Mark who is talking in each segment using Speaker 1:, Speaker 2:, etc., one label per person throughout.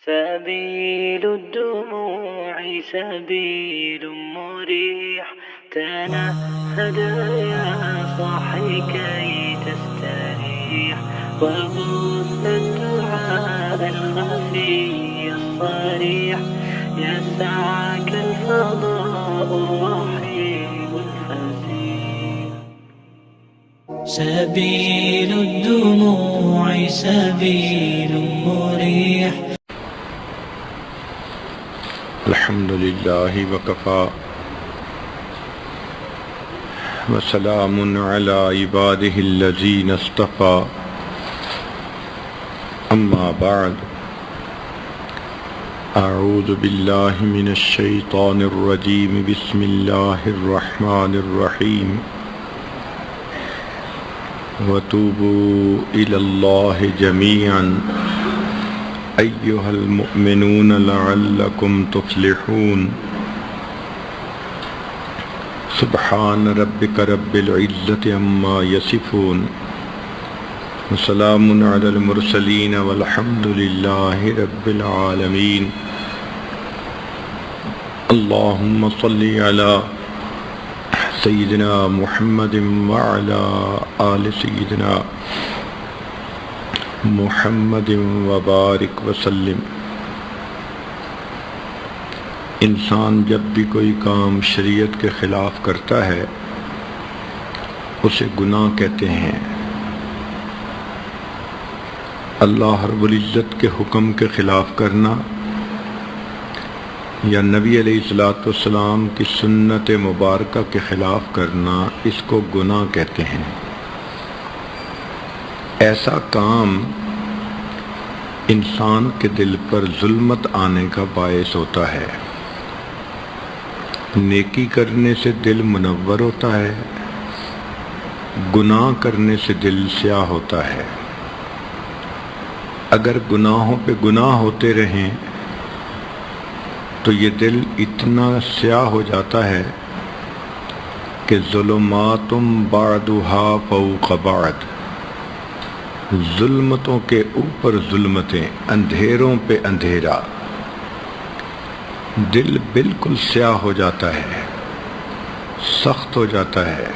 Speaker 1: سبيل الدموع سبيل مريح تنهد يا صاحي كي تستريح وبث الدعاء الخفي الصريح يسعك الفضاء الرحيم الفسيح. سبيل الدموع سبيل مريح.
Speaker 2: الحمد لله وكفى وسلام على عباده الذين اصطفى أما بعد أعوذ بالله من الشيطان الرجيم بسم الله الرحمن الرحيم وتوبوا إلى الله جميعا أيها المؤمنون لعلكم تفلحون سبحان ربك رب العزة عما يصفون وسلام على المرسلين والحمد لله رب العالمين. اللهم صل على سيدنا محمد وعلى آل سيدنا محمد وبارک وسلم. انسان جب بھی کوئی کام شریعت کے خلاف کرتا ہے اسے گناہ کہتے ہیں. اللہ رب العزت کے حکم کے خلاف کرنا یا نبی علیہ الصلوۃ والسلام کی سنت مبارکہ کے خلاف کرنا اس کو گناہ کہتے ہیں. ایسا کام انسان کے دل پر ظلمت آنے کا باعث ہوتا ہے. نیکی کرنے سے دل منور ہوتا ہے، گناہ کرنے سے دل سیاہ ہوتا ہے. اگر گناہوں پہ گناہ ہوتے رہیں تو یہ دل اتنا سیاہ ہو جاتا ہے کہ ظلمات بعضها فوق بعض، ظلمتوں کے اوپر ظلمتیں، اندھیروں پہ اندھیرا، دل بالکل سیاہ ہو جاتا ہے، سخت ہو جاتا ہے.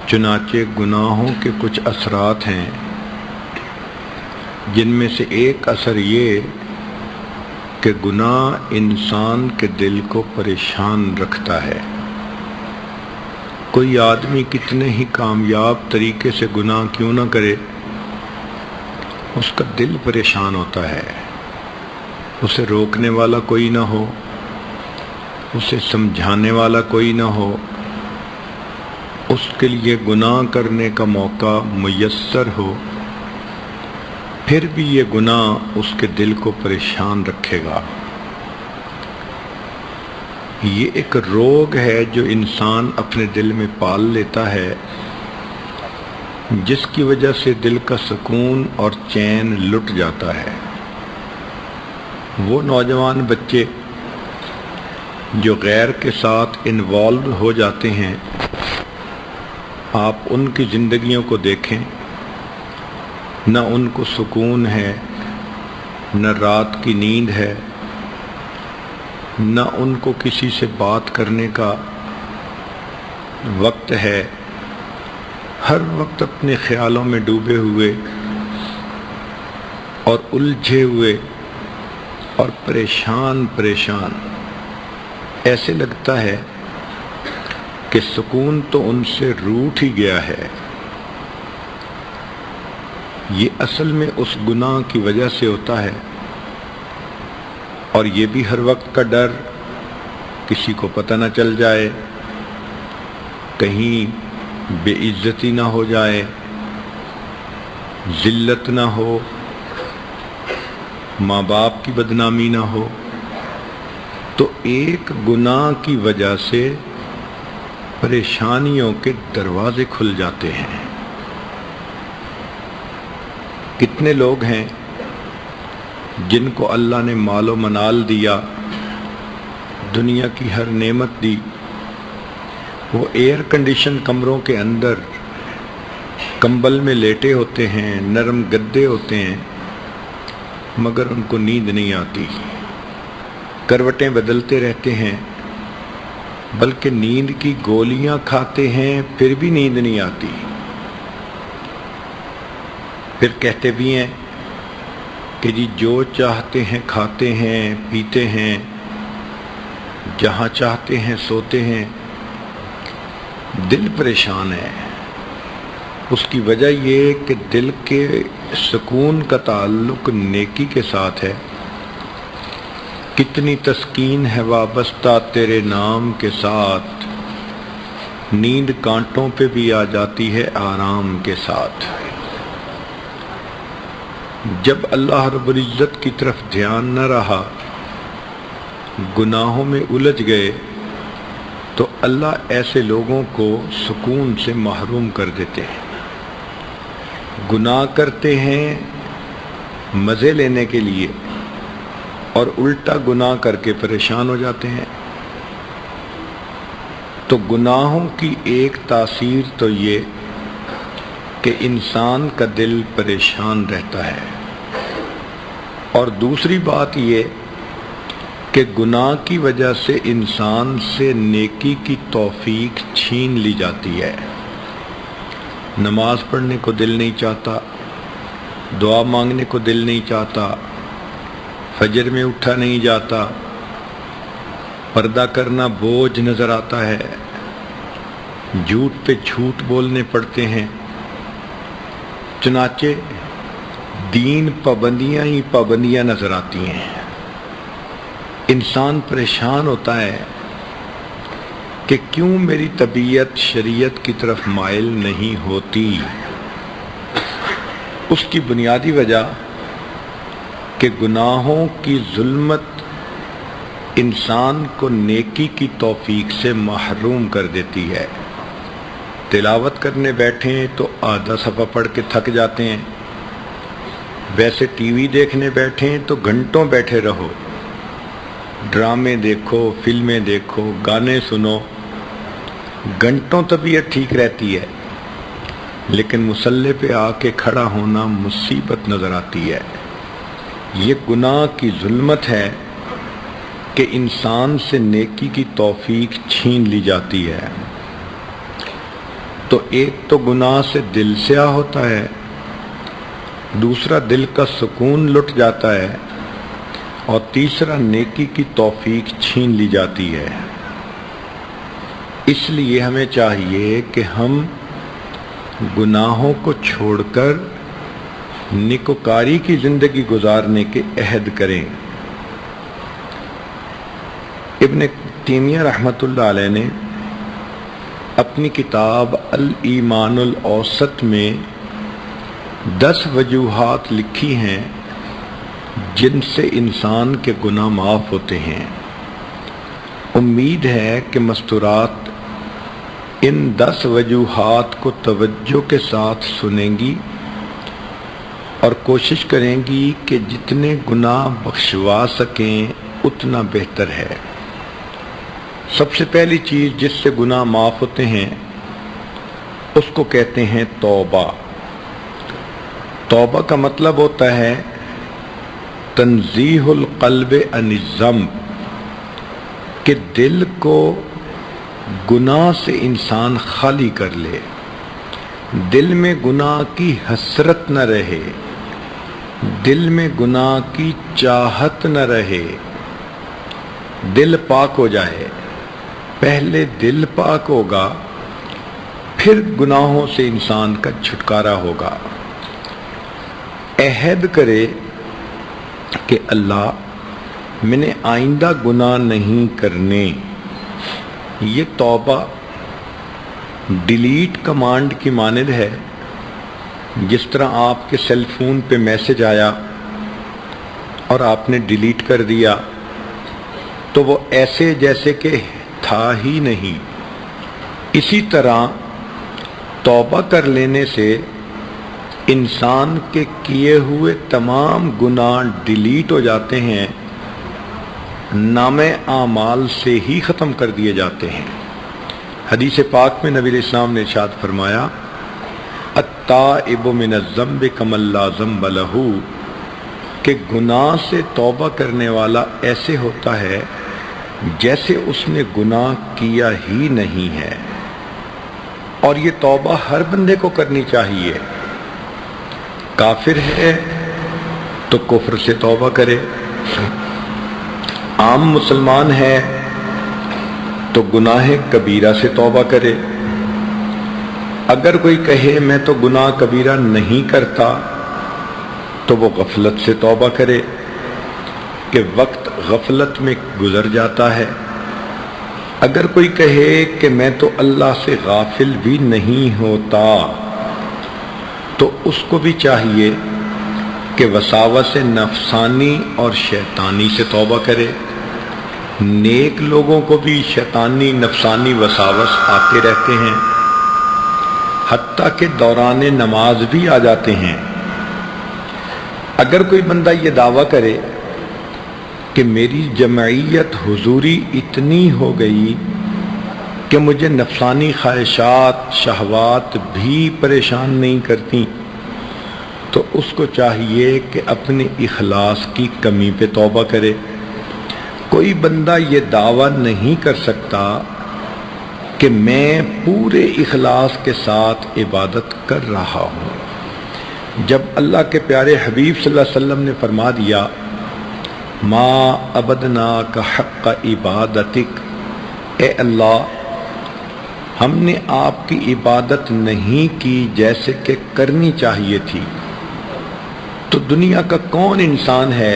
Speaker 2: چنانچہ گناہوں کے کچھ اثرات ہیں جن میں سے ایک اثر یہ کہ گناہ انسان کے دل کو پریشان رکھتا ہے. کوئی آدمی کتنے ہی کامیاب طریقے سے گناہ کیوں نہ کرے، اس کا دل پریشان ہوتا ہے. اسے روکنے والا کوئی نہ ہو، اسے سمجھانے والا کوئی نہ ہو، اس کے لیے گناہ کرنے کا موقع میسر ہو، پھر بھی یہ گناہ اس کے دل کو پریشان رکھے گا. یہ ایک روگ ہے جو انسان اپنے دل میں پال لیتا ہے، جس کی وجہ سے دل کا سکون اور چین لٹ جاتا ہے. وہ نوجوان بچے جو غیر کے ساتھ انوالو ہو جاتے ہیں، آپ ان کی زندگیوں کو دیکھیں، نہ ان کو سکون ہے، نہ رات کی نیند ہے، نہ ان کو کسی سے بات کرنے کا وقت ہے. ہر وقت اپنے خیالوں میں ڈوبے ہوئے اور الجھے ہوئے اور پریشان. ایسے لگتا ہے کہ سکون تو ان سے روٹھ ہی گیا ہے. یہ اصل میں اس گناہ کی وجہ سے ہوتا ہے. اور یہ بھی ہر وقت کا ڈر، کسی کو پتہ نہ چل جائے، کہیں بے عزتی نہ ہو جائے، ذلت نہ ہو، ماں باپ کی بدنامی نہ ہو. تو ایک گناہ کی وجہ سے پریشانیوں کے دروازے کھل جاتے ہیں. کتنے لوگ ہیں جن کو اللہ نے مال و منال دیا، دنیا کی ہر نعمت دی، وہ ایئر کنڈیشن کمروں کے اندر کمبل میں لیٹے ہوتے ہیں، نرم گدے ہوتے ہیں، مگر ان کو نیند نہیں آتی، کروٹیں بدلتے رہتے ہیں، بلکہ نیند کی گولیاں کھاتے ہیں پھر بھی نیند نہیں آتی۔ پھر کہتے بھی ہیں کہ جی جو چاہتے ہیں کھاتے ہیں پیتے ہیں، جہاں چاہتے ہیں سوتے ہیں، دل پریشان ہے۔ اس کی وجہ یہ کہ دل کے سکون کا تعلق نیکی کے ساتھ ہے۔ کتنی تسکین ہے وابستہ تیرے نام کے ساتھ، نیند کانٹوں پہ بھی آ جاتی ہے آرام کے ساتھ۔ جب اللہ رب العزت کی طرف دھیان نہ رہا، گناہوں میں الجھ گئے، تو اللہ ایسے لوگوں کو سکون سے محروم کر دیتے ہیں۔ گناہ کرتے ہیں مزے لینے کے لیے اور الٹا گناہ کر کے پریشان ہو جاتے ہیں۔ تو گناہوں کی ایک تاثیر تو یہ کہ انسان کا دل پریشان رہتا ہے، اور دوسری بات یہ کہ گناہ کی وجہ سے انسان سے نیکی کی توفیق چھین لی جاتی ہے۔ نماز پڑھنے کو دل نہیں چاہتا، دعا مانگنے کو دل نہیں چاہتا، فجر میں اٹھا نہیں جاتا، پردہ کرنا بوجھ نظر آتا ہے، جھوٹ پہ جھوٹ بولنے پڑتے ہیں۔ چنانچہ دین پابندیاں ہی پابندیاں نظر آتی ہیں۔ انسان پریشان ہوتا ہے کہ کیوں میری طبیعت شریعت کی طرف مائل نہیں ہوتی۔ اس کی بنیادی وجہ کہ گناہوں کی ظلمت انسان کو نیکی کی توفیق سے محروم کر دیتی ہے۔ تلاوت کرنے بیٹھیں تو آدھا صفحہ پڑھ کے تھک جاتے ہیں، ویسے ٹی وی دیکھنے بیٹھیں تو گھنٹوں بیٹھے رہو، ڈرامے دیکھو، فلمیں دیکھو، گانے سنو، گھنٹوں طبیعت ٹھیک رہتی ہے، لیکن مصلی پہ آ کے کھڑا ہونا مصیبت نظر آتی ہے۔ یہ گناہ کی ظلمت ہے کہ انسان سے نیکی کی توفیق چھین لی جاتی ہے۔ تو ایک تو گناہ سے دل سیاہ ہوتا ہے، دوسرا دل کا سکون لٹ جاتا ہے، اور تیسرا نیکی کی توفیق چھین لی جاتی ہے۔ اس لیے ہمیں چاہیے کہ ہم گناہوں کو چھوڑ کر نیکوکاری کی زندگی گزارنے کے عہد کریں۔ ابن تیمیہ رحمۃ اللہ علیہ نے اپنی کتاب الایمان الاوسط میں 10 وجوہات لکھی ہیں جن سے انسان کے گناہ معاف ہوتے ہیں۔ امید ہے کہ مستورات ان 10 وجوہات کو توجہ کے ساتھ سنیں گی اور کوشش کریں گی کہ جتنے گناہ بخشوا سکیں اتنا بہتر ہے۔ سب سے پہلی چیز جس سے گناہ معاف ہوتے ہیں اس کو کہتے ہیں توبہ۔ توبہ کا مطلب ہوتا ہے تنزیہ القلب عن الذنب، کہ دل کو گناہ سے انسان خالی کر لے، دل میں گناہ کی حسرت نہ رہے، دل میں گناہ کی چاہت نہ رہے، دل پاک ہو جائے۔ پہلے دل پاک ہوگا، پھر گناہوں سے انسان کا چھٹکارا ہوگا۔ عہد کرے کہ اللہ میں نے آئندہ گناہ نہیں کرنے۔ یہ توبہ ڈیلیٹ کمانڈ کی مانند ہے۔ جس طرح آپ کے سیل فون پہ میسج آیا اور آپ نے ڈیلیٹ کر دیا تو وہ ایسے جیسے کہ تھا ہی نہیں۔ اسی طرح توبہ کر لینے سے انسان کے کیے ہوئے تمام گناہ ڈیلیٹ ہو جاتے ہیں، نامہ اعمال سے ہی ختم کر دیے جاتے ہیں۔ حدیث پاک میں نبی علیہ السلام نے ارشاد فرمایا التائب من الذنب کمن لا ذنب لہ، کہ گناہ سے توبہ کرنے والا ایسے ہوتا ہے جیسے اس نے گناہ کیا ہی نہیں ہے، اور یہ توبہ ہر بندے کو کرنی چاہیے۔ کافر ہے تو کفر سے توبہ کرے، عام مسلمان ہے تو گناہ کبیرہ سے توبہ کرے۔ اگر کوئی کہے میں تو گناہ کبیرہ نہیں کرتا تو وہ غفلت سے توبہ کرے کہ وقت غفلت میں گزر جاتا ہے۔ اگر کوئی کہے کہ میں تو اللہ سے غافل بھی نہیں ہوتا تو اس کو بھی چاہیے کہ وساوس نفسانی اور شیطانی سے توبہ کرے۔ نیک لوگوں کو بھی شیطانی نفسانی وساوس آتے رہتے ہیں، حتیٰ کہ دوران نماز بھی آ جاتے ہیں۔ اگر کوئی بندہ یہ دعویٰ کرے کہ میری جمعیت حضوری اتنی ہو گئی کہ مجھے نفسانی خواہشات شہوات بھی پریشان نہیں کرتی، تو اس کو چاہیے کہ اپنے اخلاص کی کمی پہ توبہ کرے۔ کوئی بندہ یہ دعویٰ نہیں کر سکتا کہ میں پورے اخلاص کے ساتھ عبادت کر رہا ہوں، جب اللہ کے پیارے حبیب صلی اللہ علیہ وسلم نے فرما دیا ما عبدناک حق عبادتک، اے اللہ ہم نے آپ کی عبادت نہیں کی جیسے کہ کرنی چاہیے تھی، تو دنیا کا کون انسان ہے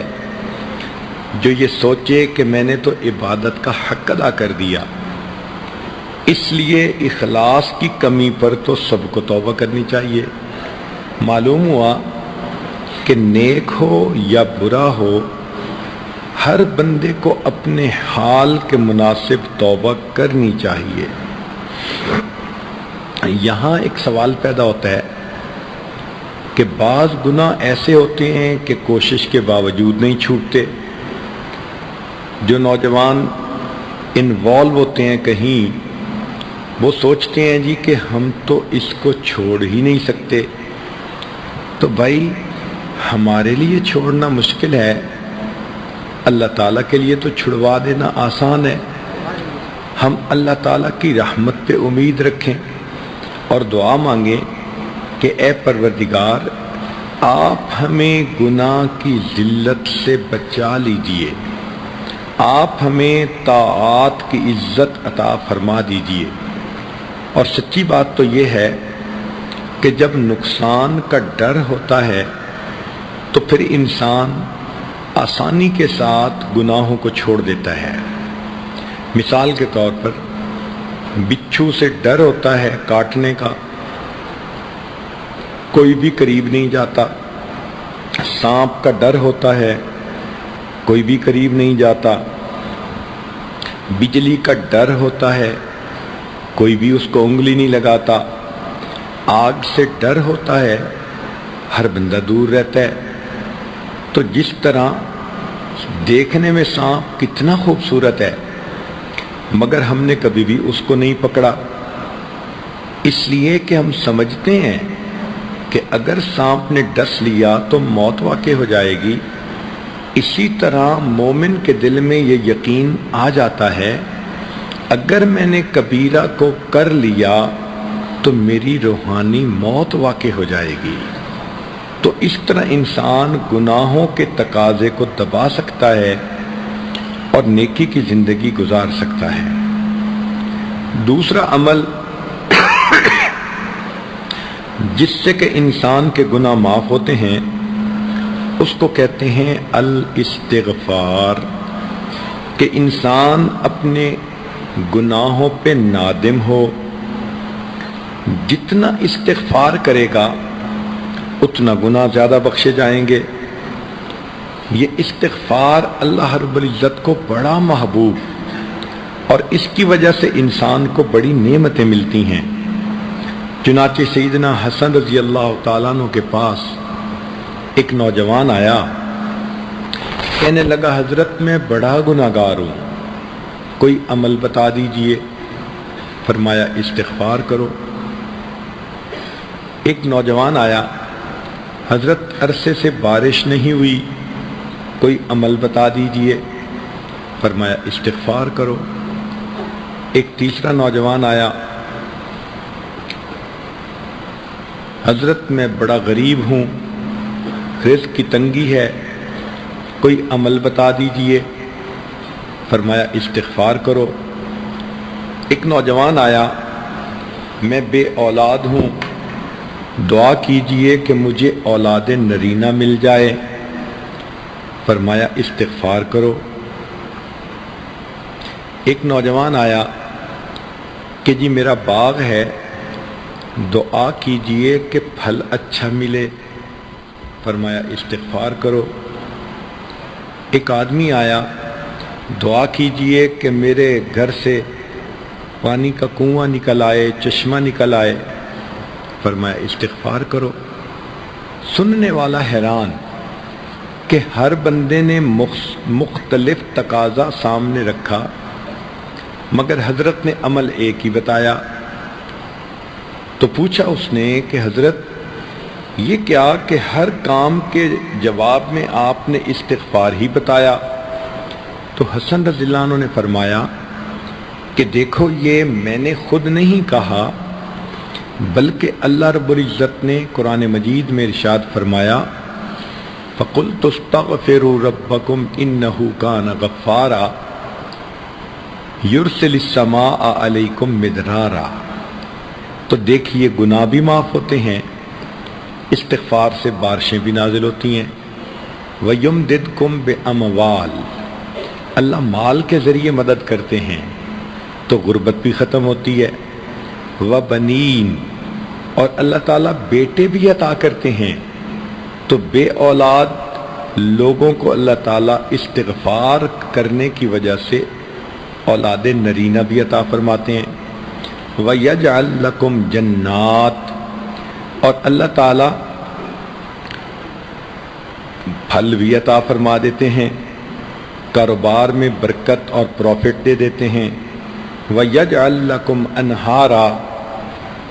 Speaker 2: جو یہ سوچے کہ میں نے تو عبادت کا حق ادا کر دیا؟ اس لیے اخلاص کی کمی پر تو سب کو توبہ کرنی چاہیے۔ معلوم ہوا کہ نیک ہو یا برا ہو، ہر بندے کو اپنے حال کے مناسب توبہ کرنی چاہیے۔ یہاں ایک سوال پیدا ہوتا ہے کہ بعض گناہ ایسے ہوتے ہیں کہ کوشش کے باوجود نہیں چھوٹتے۔ جو نوجوان انوالو ہوتے ہیں کہیں، وہ سوچتے ہیں جی کہ ہم تو اس کو چھوڑ ہی نہیں سکتے، تو بھائی ہمارے لیے چھوڑنا مشکل ہے، اللہ تعالیٰ کے لیے تو چھڑوا دینا آسان ہے۔ ہم اللہ تعالیٰ کی رحمت پہ امید رکھیں اور دعا مانگیں کہ اے پروردگار آپ ہمیں گناہ کی ذلت سے بچا لیجئے، آپ ہمیں طاعات کی عزت عطا فرما دیجئے۔ اور سچی بات تو یہ ہے کہ جب نقصان کا ڈر ہوتا ہے تو پھر انسان آسانی کے ساتھ گناہوں کو چھوڑ دیتا ہے۔ مثال کے طور پر بچھو سے ڈر ہوتا ہے کاٹنے کا، کوئی بھی قریب نہیں جاتا۔ سانپ کا ڈر ہوتا ہے، کوئی بھی قریب نہیں جاتا۔ بجلی کا ڈر ہوتا ہے، کوئی بھی اس کو انگلی نہیں لگاتا۔ آگ سے ڈر ہوتا ہے، ہر بندہ دور رہتا ہے۔ تو جس طرح دیکھنے میں سانپ کتنا خوبصورت ہے، مگر ہم نے کبھی بھی اس کو نہیں پکڑا، اس لیے کہ ہم سمجھتے ہیں کہ اگر سانپ نے ڈس لیا تو موت واقع ہو جائے گی۔ اسی طرح مومن کے دل میں یہ یقین آ جاتا ہے اگر میں نے کبیرہ کو کر لیا تو میری روحانی موت واقع ہو جائے گی۔ تو اس طرح انسان گناہوں کے تقاضے کو دبا سکتا ہے اور نیکی کی زندگی گزار سکتا ہے۔ دوسرا عمل جس سے کہ انسان کے گناہ معاف ہوتے ہیں اس کو کہتے ہیں الاستغفار، کہ انسان اپنے گناہوں پہ نادم ہو۔ جتنا استغفار کرے گا اتنا گناہ زیادہ بخشے جائیں گے۔ یہ استغفار اللہ رب العزت کو بڑا محبوب اور اس کی وجہ سے انسان کو بڑی نعمتیں ملتی ہیں۔ چنانچہ سیدنا حسن رضی اللہ تعالیٰ عنہ کے پاس ایک نوجوان آیا، کہنے لگا حضرت میں بڑا گناہگار ہوں، کوئی عمل بتا دیجئے۔ فرمایا استغفار کرو۔ ایک نوجوان آیا، حضرت عرصے سے بارش نہیں ہوئی، کوئی عمل بتا دیجئے، فرمایا استغفار کرو۔ ایک تیسرا نوجوان آیا، حضرت میں بڑا غریب ہوں، رزق کی تنگی ہے، کوئی عمل بتا دیجئے، فرمایا استغفار کرو۔ ایک نوجوان آیا، میں بے اولاد ہوں، دعا کیجئے کہ مجھے اولاد نرینہ مل جائے، فرمایا استغفار کرو۔ ایک نوجوان آیا کہ جی میرا باغ ہے، دعا کیجئے کہ پھل اچھا ملے، فرمایا استغفار کرو۔ ایک آدمی آیا، دعا کیجئے کہ میرے گھر سے پانی کا کنواں نکل آئے، چشمہ نکل آئے، فرمایا استغفار کرو۔ سننے والا حیران کہ ہر بندے نے مختلف تقاضا سامنے رکھا، مگر حضرت نے عمل ایک ہی بتایا۔ تو پوچھا اس نے کہ حضرت یہ کیا کہ ہر کام کے جواب میں آپ نے استغفار ہی بتایا؟ تو حسن رضی اللہ عنہ نے فرمایا کہ دیکھو یہ میں نے خود نہیں کہا، بلکہ اللہ رب العزت نے قرآن مجید میں ارشاد فرمایا فَقُلْتُ اسْتَغْفِرُوا رَبَّكُمْ إِنَّهُ كَانَ غَفَّارًا يُرْسِلِ السَّمَاءَ عَلَيْكُمْ مِدْرَارًا۔ تو دیکھیے گناہ بھی معاف ہوتے ہیں، استغفار سے بارشیں بھی نازل ہوتی ہیں۔ وَيُمْدِدْكُمْ بِأَمْوَالٍ، اللہ مال کے ذریعے مدد کرتے ہیں تو غربت بھی ختم ہوتی ہے۔ وَبَنِينَ، اور اللہ تعالیٰ بیٹے بھی عطا کرتے ہیں تو بے اولاد لوگوں کو اللہ تعالیٰ استغفار کرنے کی وجہ سے اولاد نرینہ بھی عطا فرماتے ہیں۔ وَيَجْعَلْ لَكُمْ جَنَّاتٍ، اور اللہ تعالیٰ پھل بھی عطا فرما دیتے ہیں، کاروبار میں برکت اور پروفٹ دے دیتے ہیں۔ وَيَجْعَلْ لَكُمْ أَنْهَارًا،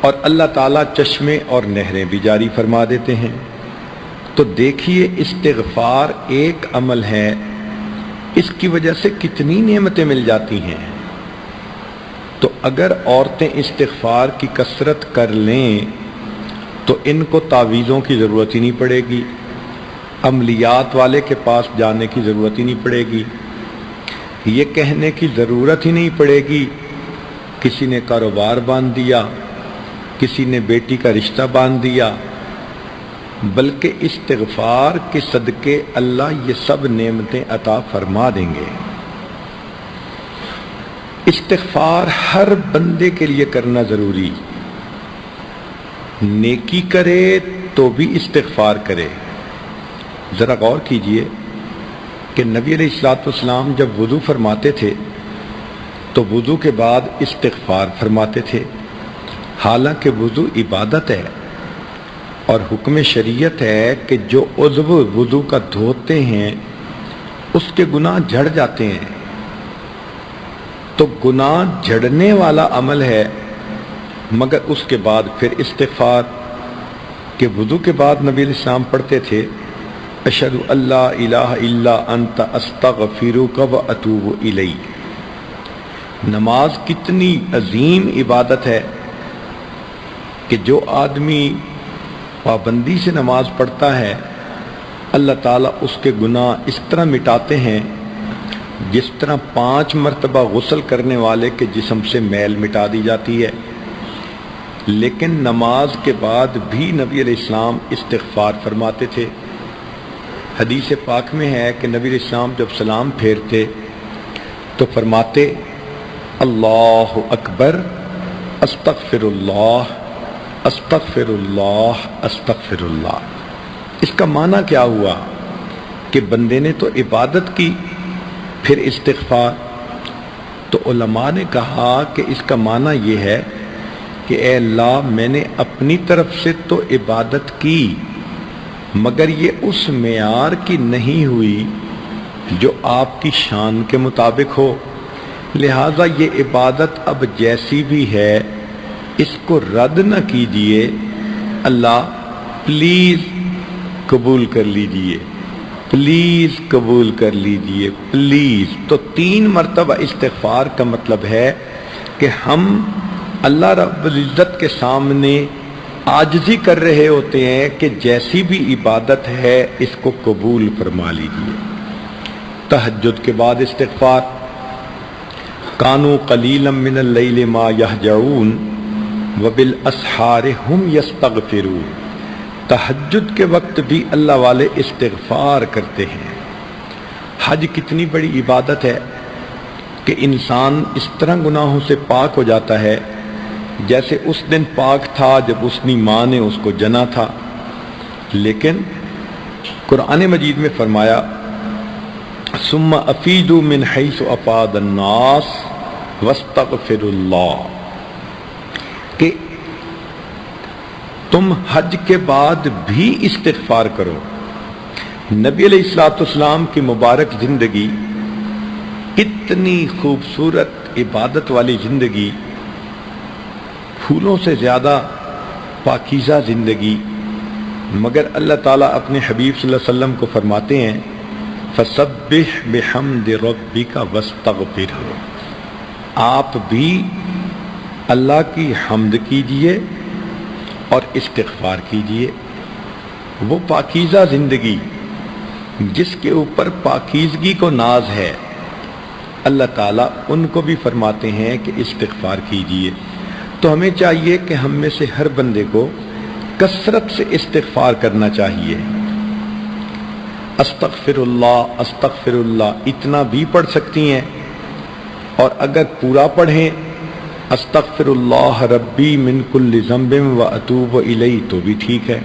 Speaker 2: اور اللہ تعالیٰ چشمے اور نہریں بھی جاری فرما دیتے ہیں۔ تو دیکھیے استغفار ایک عمل ہے، اس کی وجہ سے کتنی نعمتیں مل جاتی ہیں۔ تو اگر عورتیں استغفار کی کثرت کر لیں تو ان کو تعویذوں کی ضرورت ہی نہیں پڑے گی، عملیات والے کے پاس جانے کی ضرورت ہی نہیں پڑے گی، یہ کہنے کی ضرورت ہی نہیں پڑے گی کسی نے کاروبار باندھ دیا، کسی نے بیٹی کا رشتہ باندھ دیا، بلکہ استغفار کے صدقے اللہ یہ سب نعمتیں عطا فرما دیں گے۔ استغفار ہر بندے کے لیے کرنا ضروری، نیکی کرے تو بھی استغفار کرے۔ ذرا غور کیجئے کہ نبی علیہ الصلوۃ والسلام جب وضو فرماتے تھے تو وضو کے بعد استغفار فرماتے تھے، حالانکہ وضو عبادت ہے اور حکم شریعت ہے کہ جو عضو وضو کا دھوتے ہیں اس کے گناہ جھڑ جاتے ہیں، تو گناہ جھڑنے والا عمل ہے، مگر اس کے بعد پھر استغفار کہ وضو کے بعد نبی علیہ السلام پڑھتے تھے اشہد ان لا الہ الا انت استغفرک و اتوب الیک۔ نماز کتنی عظیم عبادت ہے کہ جو آدمی پابندی سے نماز پڑھتا ہے اللہ تعالیٰ اس کے گناہ اس طرح مٹاتے ہیں جس طرح 5 مرتبہ غسل کرنے والے کے جسم سے میل مٹا دی جاتی ہے۔ لیکن نماز کے بعد بھی نبی علیہ السلام استغفار فرماتے تھے۔ حدیث پاک میں ہے کہ نبی علیہ السلام جب سلام پھیرتے تو فرماتے اللہ اکبر استغفر اللہ استغفر اللہ استغفر اللہ۔ اس کا معنی کیا ہوا کہ بندے نے تو عبادت کی پھر استغفار، تو علماء نے کہا کہ اس کا معنی یہ ہے کہ اے اللہ میں نے اپنی طرف سے تو عبادت کی مگر یہ اس معیار کی نہیں ہوئی جو آپ کی شان کے مطابق ہو، لہٰذا یہ عبادت اب جیسی بھی ہے اس کو رد نہ کیجیے، اللہ پلیز قبول کر لیجیے۔ پلیز قبول کر لیجئے پلیز. تو 3 مرتبہ استغفار کا مطلب ہے کہ ہم اللہ رب العزت کے سامنے عاجزی کر رہے ہوتے ہیں کہ جیسی بھی عبادت ہے اس کو قبول فرما لیجئے. تہجد کے بعد استغفار. کانوا قلیلا من اللیل ما یہجعون وبالاسحار ہم یستغفرون. تہجد کے وقت بھی اللہ والے استغفار کرتے ہیں. حج کتنی بڑی عبادت ہے کہ انسان اس طرح گناہوں سے پاک ہو جاتا ہے جیسے اس دن پاک تھا جب اس کی ماں نے اس کو جنا تھا. لیکن قرآن مجید میں فرمایا ثم افیدوا من حیث افاض الناس واستغفروا اللہ، کہ تم حج کے بعد بھی استغفار کرو. نبی علیہ الصلوۃ والسلام کی مبارک زندگی اتنی خوبصورت عبادت والی زندگی، پھولوں سے زیادہ پاکیزہ زندگی، مگر اللہ تعالیٰ اپنے حبیب صلی اللہ علیہ وسلم کو فرماتے ہیں فَسَبِّحْ بِحَمْدِ رَبِّكَ وَاسْتَغْفِرْهُ. آپ بھی اللہ کی حمد کیجئے اور استغفار کیجئے. وہ پاکیزہ زندگی جس کے اوپر پاکیزگی کو ناز ہے، اللہ تعالیٰ ان کو بھی فرماتے ہیں کہ استغفار کیجئے. تو ہمیں چاہیے کہ ہم میں سے ہر بندے کو کثرت سے استغفار کرنا چاہیے. استغفر اللہ اتنا بھی پڑھ سکتی ہیں، اور اگر پورا پڑھیں استغفر اللہ ربی من کل ذنب واتوب الیہ تو بھی ٹھیک ہے.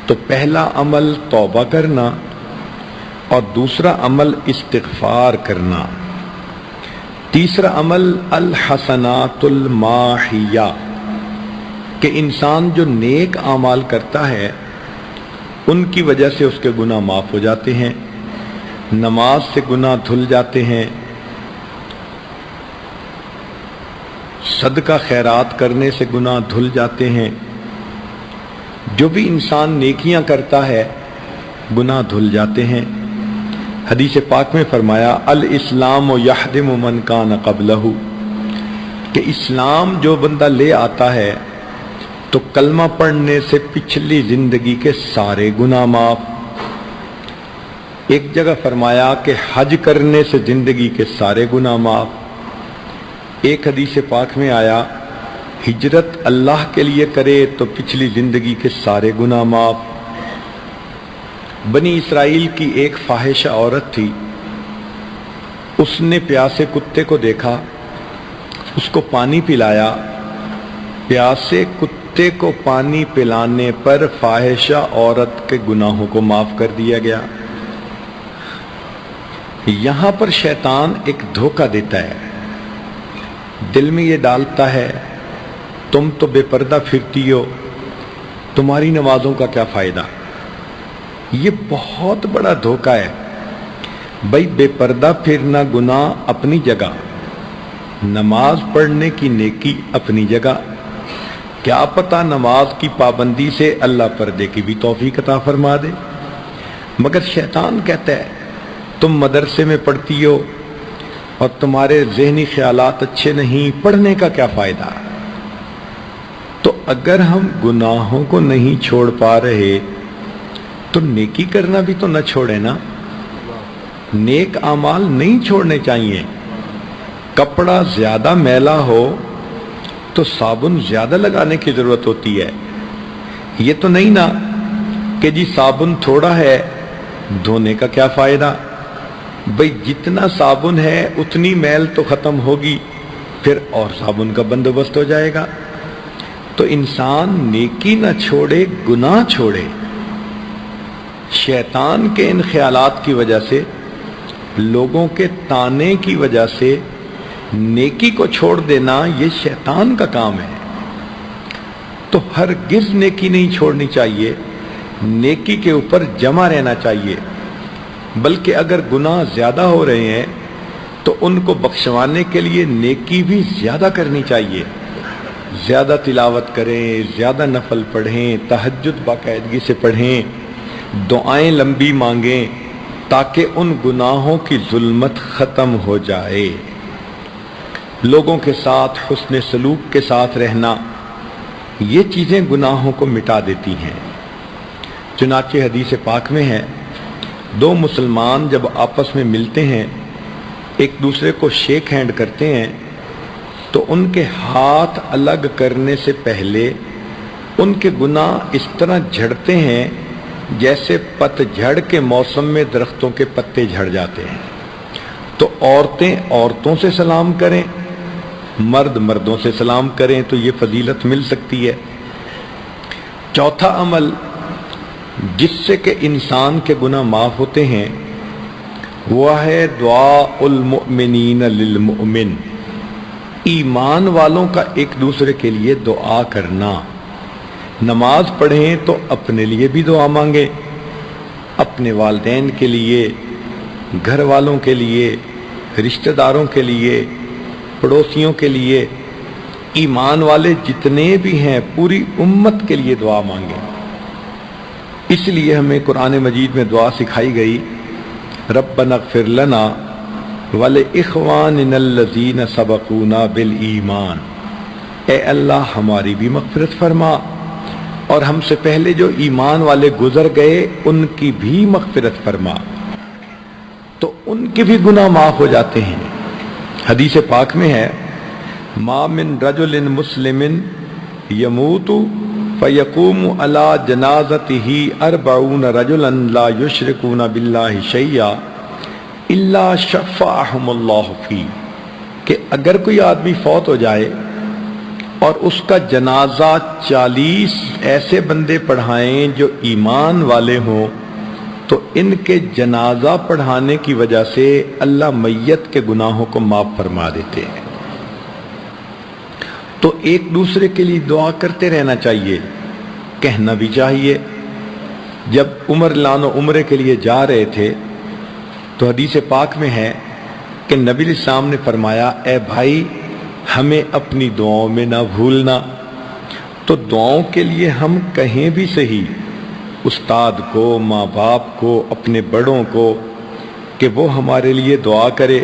Speaker 2: تو پہلا عمل توبہ کرنا اور دوسرا عمل استغفار کرنا. تیسرا عمل الحسنات الماحیہ، کہ انسان جو نیک اعمال کرتا ہے ان کی وجہ سے اس کے گناہ معاف ہو جاتے ہیں. نماز سے گناہ دھل جاتے ہیں، صدقہ خیرات کرنے سے گناہ دھل جاتے ہیں. جو بھی انسان نیکیاں کرتا ہے گناہ دھل جاتے ہیں. حدیث پاک میں فرمایا الاسلام یحدم من کان قبلہ، کہ اسلام جو بندہ لے آتا ہے تو کلمہ پڑھنے سے پچھلی زندگی کے سارے گناہ معاف. ایک جگہ فرمایا کہ حج کرنے سے زندگی کے سارے گناہ معاف. ایک حدیث پاک میں آیا ہجرت اللہ کے لیے کرے تو پچھلی زندگی کے سارے گناہ معاف. بنی اسرائیل کی ایک فاحشہ عورت تھی، اس نے پیاسے کتے کو دیکھا، اس کو پانی پلایا. پیاسے کتے کو پانی پلانے پر فاحشہ عورت کے گناہوں کو معاف کر دیا گیا. یہاں پر شیطان ایک دھوکہ دیتا ہے، دل میں یہ ڈالتا ہے تم تو بے پردہ پھرتی ہو، تمہاری نمازوں کا کیا فائدہ. یہ بہت بڑا دھوکہ ہے. بھائی بے پردہ پھرنا گناہ اپنی جگہ، نماز پڑھنے کی نیکی اپنی جگہ. کیا پتہ نماز کی پابندی سے اللہ پردے کی بھی توفیق عطا فرما دے. مگر شیطان کہتا ہے تم مدرسے میں پڑھتی ہو اور تمہارے ذہنی خیالات اچھے نہیں، پڑھنے کا کیا فائدہ. تو اگر ہم گناہوں کو نہیں چھوڑ پا رہے تو نیکی کرنا بھی تو نہ چھوڑے نا. نیک اعمال نہیں چھوڑنے چاہیے. کپڑا زیادہ میلا ہو تو صابن زیادہ لگانے کی ضرورت ہوتی ہے. یہ تو نہیں نا کہ جی صابن تھوڑا ہے دھونے کا کیا فائدہ. بھئی جتنا صابن ہے اتنی میل تو ختم ہوگی، پھر اور صابن کا بندوبست ہو جائے گا. تو انسان نیکی نہ چھوڑے، گناہ چھوڑے. شیطان کے ان خیالات کی وجہ سے، لوگوں کے تانے کی وجہ سے نیکی کو چھوڑ دینا یہ شیطان کا کام ہے. تو ہرگز نیکی نہیں چھوڑنی چاہیے، نیکی کے اوپر جمع رہنا چاہیے. بلکہ اگر گناہ زیادہ ہو رہے ہیں تو ان کو بخشوانے کے لیے نیکی بھی زیادہ کرنی چاہیے. زیادہ تلاوت کریں، زیادہ نفل پڑھیں، تہجد باقاعدگی سے پڑھیں، دعائیں لمبی مانگیں تاکہ ان گناہوں کی ظلمت ختم ہو جائے۔ لوگوں کے ساتھ حسن سلوک کے ساتھ رہنا، یہ چیزیں گناہوں کو مٹا دیتی ہیں۔ چنانچہ حدیث پاک میں ہے، دو مسلمان جب آپس میں ملتے ہیں، ایک دوسرے کو شیک ہینڈ کرتے ہیں، تو ان کے ہاتھ الگ کرنے سے پہلے ان کے گناہ اس طرح جھڑتے ہیں جیسے پت جھڑ کے موسم میں درختوں کے پتے جھڑ جاتے ہیں۔ تو عورتیں عورتوں سے سلام کریں، مرد مردوں سے سلام کریں تو یہ فضیلت مل سکتی ہے۔ چوتھا عمل جس سے کہ انسان کے گناہ معاف ہوتے ہیں وہ ہے دعاء المؤمنین للمؤمن، ایمان والوں کا ایک دوسرے کے لیے دعا کرنا۔ نماز پڑھیں تو اپنے لیے بھی دعا مانگیں، اپنے والدین کے لیے، گھر والوں کے لیے، رشتہ داروں کے لیے، پڑوسیوں کے لیے، ایمان والے جتنے بھی ہیں پوری امت کے لیے دعا مانگیں۔ اس لیے ہمیں قرآن مجید میں دعا سکھائی گئی، ربنا اغفر لنا ولإخواننا الذین سبقونا بالایمان، اے اللہ ہماری بھی مغفرت فرما اور ہم سے پہلے جو ایمان والے گزر گئے ان کی بھی مغفرت فرما، تو ان کے بھی گناہ معاف ہو جاتے ہیں۔ حدیث پاک میں ہے، ما من رجل مسلم یموت فیقوم علی جنازتہ 40 رجلا لا یشرکون باللہ شیئا الا شفعہم اللہ فی، کہ اگر کوئی آدمی فوت ہو جائے اور اس کا جنازہ 40 ایسے بندے پڑھائیں جو ایمان والے ہوں، تو ان کے جنازہ پڑھانے کی وجہ سے اللہ میت کے گناہوں کو معاف فرما دیتے ہیں۔ تو ایک دوسرے کے لیے دعا کرتے رہنا چاہیے، کہنا بھی چاہیے۔ جب عمر لانو عمرے کے لیے جا رہے تھے تو حدیث پاک میں ہے کہ نبی علیہ السلام نے فرمایا، اے بھائی ہمیں اپنی دعاؤں میں نہ بھولنا۔ تو دعاؤں کے لیے ہم کہیں بھی صحیح، استاد کو، ماں باپ کو، اپنے بڑوں کو، کہ وہ ہمارے لیے دعا کرے۔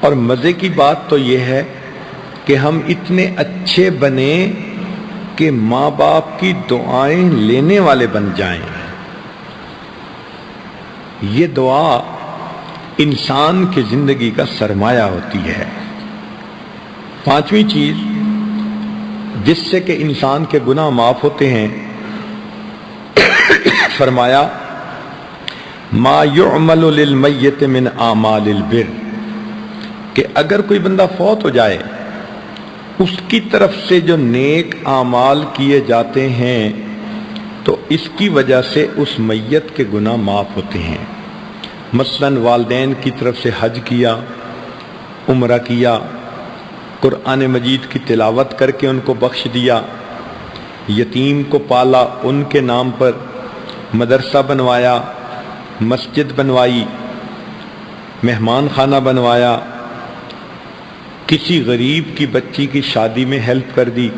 Speaker 2: اور مزے کی بات تو یہ ہے کہ ہم اتنے اچھے بنیں کہ ماں باپ کی دعائیں لینے والے بن جائیں۔ یہ دعا انسان کی زندگی کا سرمایہ ہوتی ہے۔ پانچویں چیز جس سے کہ انسان کے گناہ معاف ہوتے ہیں، فرمایا ما یعمل للمیت من اعمال البر، کہ اگر کوئی بندہ فوت ہو جائے اس کی طرف سے جو نیک اعمال کیے جاتے ہیں تو اس کی وجہ سے اس میت کے گناہ معاف ہوتے ہیں۔ مثلا والدین کی طرف سے حج کیا، عمرہ کیا، قرآن مجید کی تلاوت کر کے ان کو بخش دیا، یتیم کو پالا، ان کے نام پر مدرسہ بنوایا، مسجد بنوائی، مہمان خانہ بنوایا، کسی غریب کی بچی کی شادی میں ہیلپ کر دی،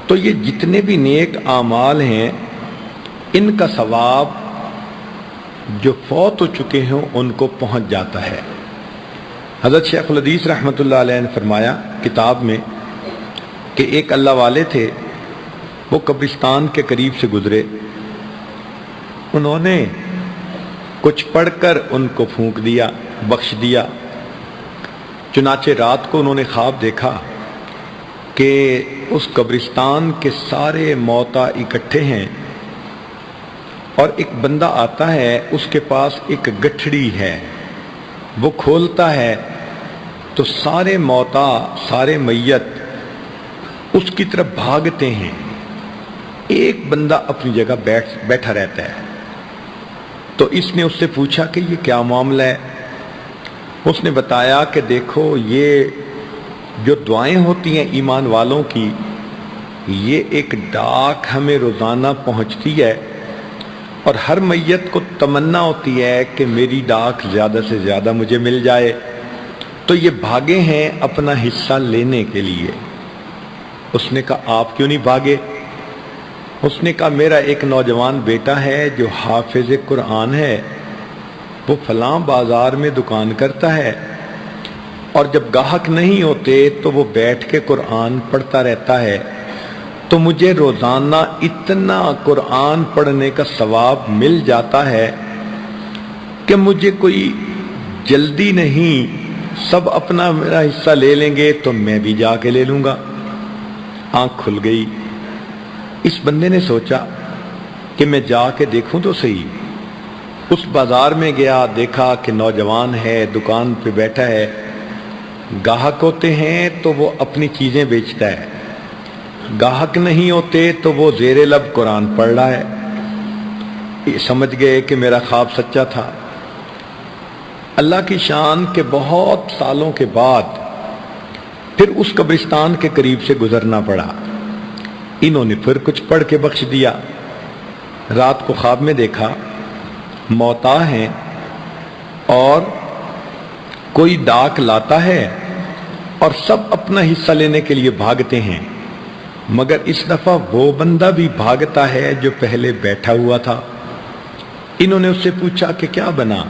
Speaker 2: تو یہ جتنے بھی نیک اعمال ہیں ان کا ثواب جو فوت ہو چکے ہیں ان کو پہنچ جاتا ہے۔ حضرت شیخ الحدیث رحمۃ اللہ علیہ نے فرمایا کتاب میں کہ ایک اللہ والے تھے، وہ قبرستان کے قریب سے گزرے، انہوں نے کچھ پڑھ کر ان کو پھونک دیا، بخش دیا۔ چنانچہ رات کو انہوں نے خواب دیکھا کہ اس قبرستان کے سارے موتا اکٹھے ہیں اور ایک بندہ آتا ہے، اس کے پاس ایک گٹھڑی ہے، وہ کھولتا ہے تو سارے موتا، سارے میت اس کی طرف بھاگتے ہیں، ایک بندہ اپنی جگہ بیٹھا رہتا ہے۔ تو اس نے اس سے پوچھا کہ یہ کیا معاملہ ہے؟ اس نے بتایا کہ دیکھو یہ جو دعائیں ہوتی ہیں ایمان والوں کی، یہ ایک ڈاک ہمیں روزانہ پہنچتی ہے اور ہر میت کو تمنا ہوتی ہے کہ میری ڈاک زیادہ سے زیادہ مجھے مل جائے، تو یہ بھاگے ہیں اپنا حصہ لینے کے لیے۔ اس نے کہا آپ کیوں نہیں بھاگے؟ اس نے کہا میرا ایک نوجوان بیٹا ہے جو حافظ قرآن ہے، وہ فلاں بازار میں دکان کرتا ہے، اور جب گاہک نہیں ہوتے تو وہ بیٹھ کے قرآن پڑھتا رہتا ہے، تو مجھے روزانہ اتنا قرآن پڑھنے کا ثواب مل جاتا ہے کہ مجھے کوئی جلدی نہیں، سب اپنا میرا حصہ لے لیں گے تو میں بھی جا کے لے لوں گا۔ آنکھ کھل گئی۔ اس بندے نے سوچا کہ میں جا کے دیکھوں تو صحیح۔ اس بازار میں گیا، دیکھا کہ نوجوان ہے، دکان پہ بیٹھا ہے، گاہک ہوتے ہیں تو وہ اپنی چیزیں بیچتا ہے، گاہک نہیں ہوتے تو وہ زیر لب قرآن پڑھ رہا ہے۔ سمجھ گئے کہ میرا خواب سچا تھا۔ اللہ کی شان کے بہت سالوں کے بعد پھر اس قبرستان کے قریب سے گزرنا پڑا۔ انہوں نے پھر کچھ پڑھ کے بخش دیا۔ رات کو خواب میں دیکھا موتا ہیں اور کوئی ڈاک لاتا ہے اور سب اپنا حصہ لینے کے لیے بھاگتے ہیں، مگر اس دفعہ وہ بندہ بھی بھاگتا ہے جو پہلے بیٹھا ہوا تھا۔ انہوں نے اس سے پوچھا کہ کیا بنا؟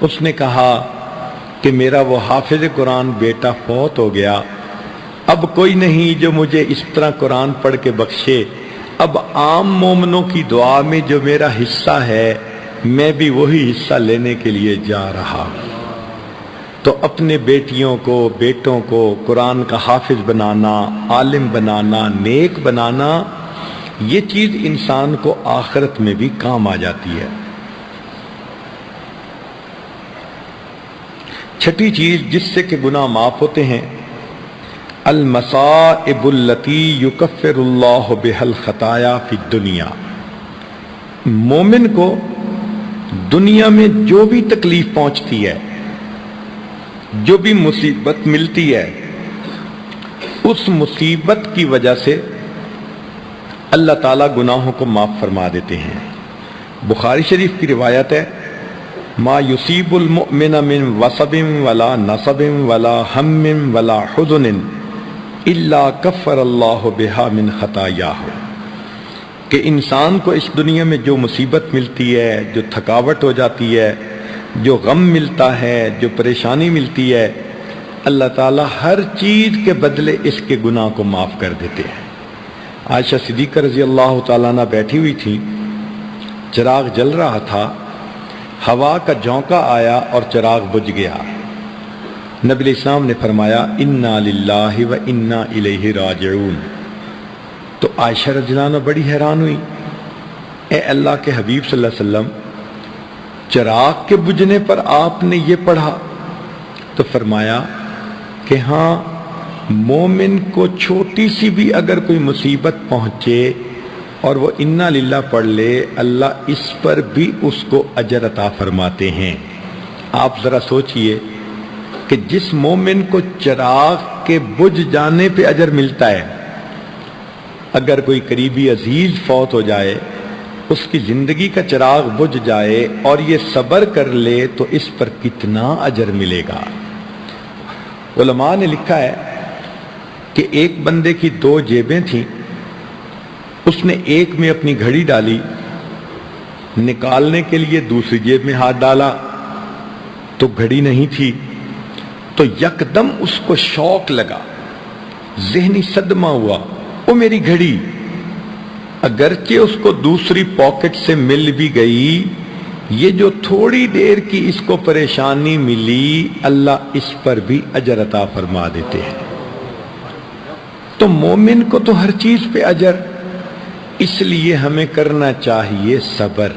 Speaker 2: اس نے کہا کہ میرا وہ حافظ قرآن بیٹا فوت ہو گیا، اب کوئی نہیں جو مجھے اس طرح قرآن پڑھ کے بخشے، اب عام مومنوں کی دعا میں جو میرا حصہ ہے میں بھی وہی حصہ لینے کے لیے جا رہا۔ تو اپنے بیٹیوں کو، بیٹوں کو قرآن کا حافظ بنانا، عالم بنانا، نیک بنانا، یہ چیز انسان کو آخرت میں بھی کام آ جاتی ہے۔ چھٹی چیز جس سے کہ گناہ معاف ہوتے ہیں، المصائب التی یکفر اللہ بها الخطایا فی الدنیا۔ مومن کو دنیا میں جو بھی تکلیف پہنچتی ہے، جو بھی مصیبت ملتی ہے، اس مصیبت کی وجہ سے اللہ تعالیٰ گناہوں کو معاف فرما دیتے ہیں۔ بخاری شریف کی روایت ہے، ما یصیب المؤمن من وصب ولا نصب ولا ہم ولا حزن الا کفر اللہ بہا من خطایاہ، کہ انسان کو اس دنیا میں جو مصیبت ملتی ہے، جو تھکاوٹ ہو جاتی ہے، جو غم ملتا ہے، جو پریشانی ملتی ہے، اللہ تعالیٰ ہر چیز کے بدلے اس کے گناہ کو معاف کر دیتے ہیں۔ عائشہ صدیقہ رضی اللہ تعالیٰ عنہ بیٹھی ہوئی تھی، چراغ جل رہا تھا، ہوا کا جھونکا آیا اور چراغ بجھ گیا۔ نبی علیہ السلام نے فرمایا انا للہ و انا الیہ راجعون۔ تو عائشہ رضی اللہ عنہ بڑی حیران ہوئی، اے اللہ کے حبیب صلی اللہ علیہ وسلم، چراغ کے بجھنے پر آپ نے یہ پڑھا؟ تو فرمایا کہ ہاں، مومن کو چھوٹی سی بھی اگر کوئی مصیبت پہنچے اور وہ انا للہ پڑھ لے، اللہ اس پر بھی اس کو اجر عطا فرماتے ہیں۔ آپ ذرا سوچئے کہ جس مومن کو چراغ کے بجھ جانے پہ اجر ملتا ہے، اگر کوئی قریبی عزیز فوت ہو جائے، اس کی زندگی کا چراغ بجھ جائے اور یہ صبر کر لے تو اس پر کتنا اجر ملے گا۔ علماء نے لکھا ہے کہ ایک بندے کی 2 جیبیں تھیں، اس نے ایک میں اپنی گھڑی ڈالی، نکالنے کے لیے دوسری جیب میں ہاتھ ڈالا تو گھڑی نہیں تھی، تو یکدم اس کو شوق لگا، ذہنی صدمہ ہوا، وہ میری گھڑی۔ اگرچہ اس کو دوسری پاکٹ سے مل بھی گئی، یہ جو تھوڑی دیر کی اس کو پریشانی ملی، اللہ اس پر بھی اجر عطا فرما دیتے ہیں۔ تو مومن کو تو ہر چیز پہ اجر، اس لیے ہمیں کرنا چاہیے صبر۔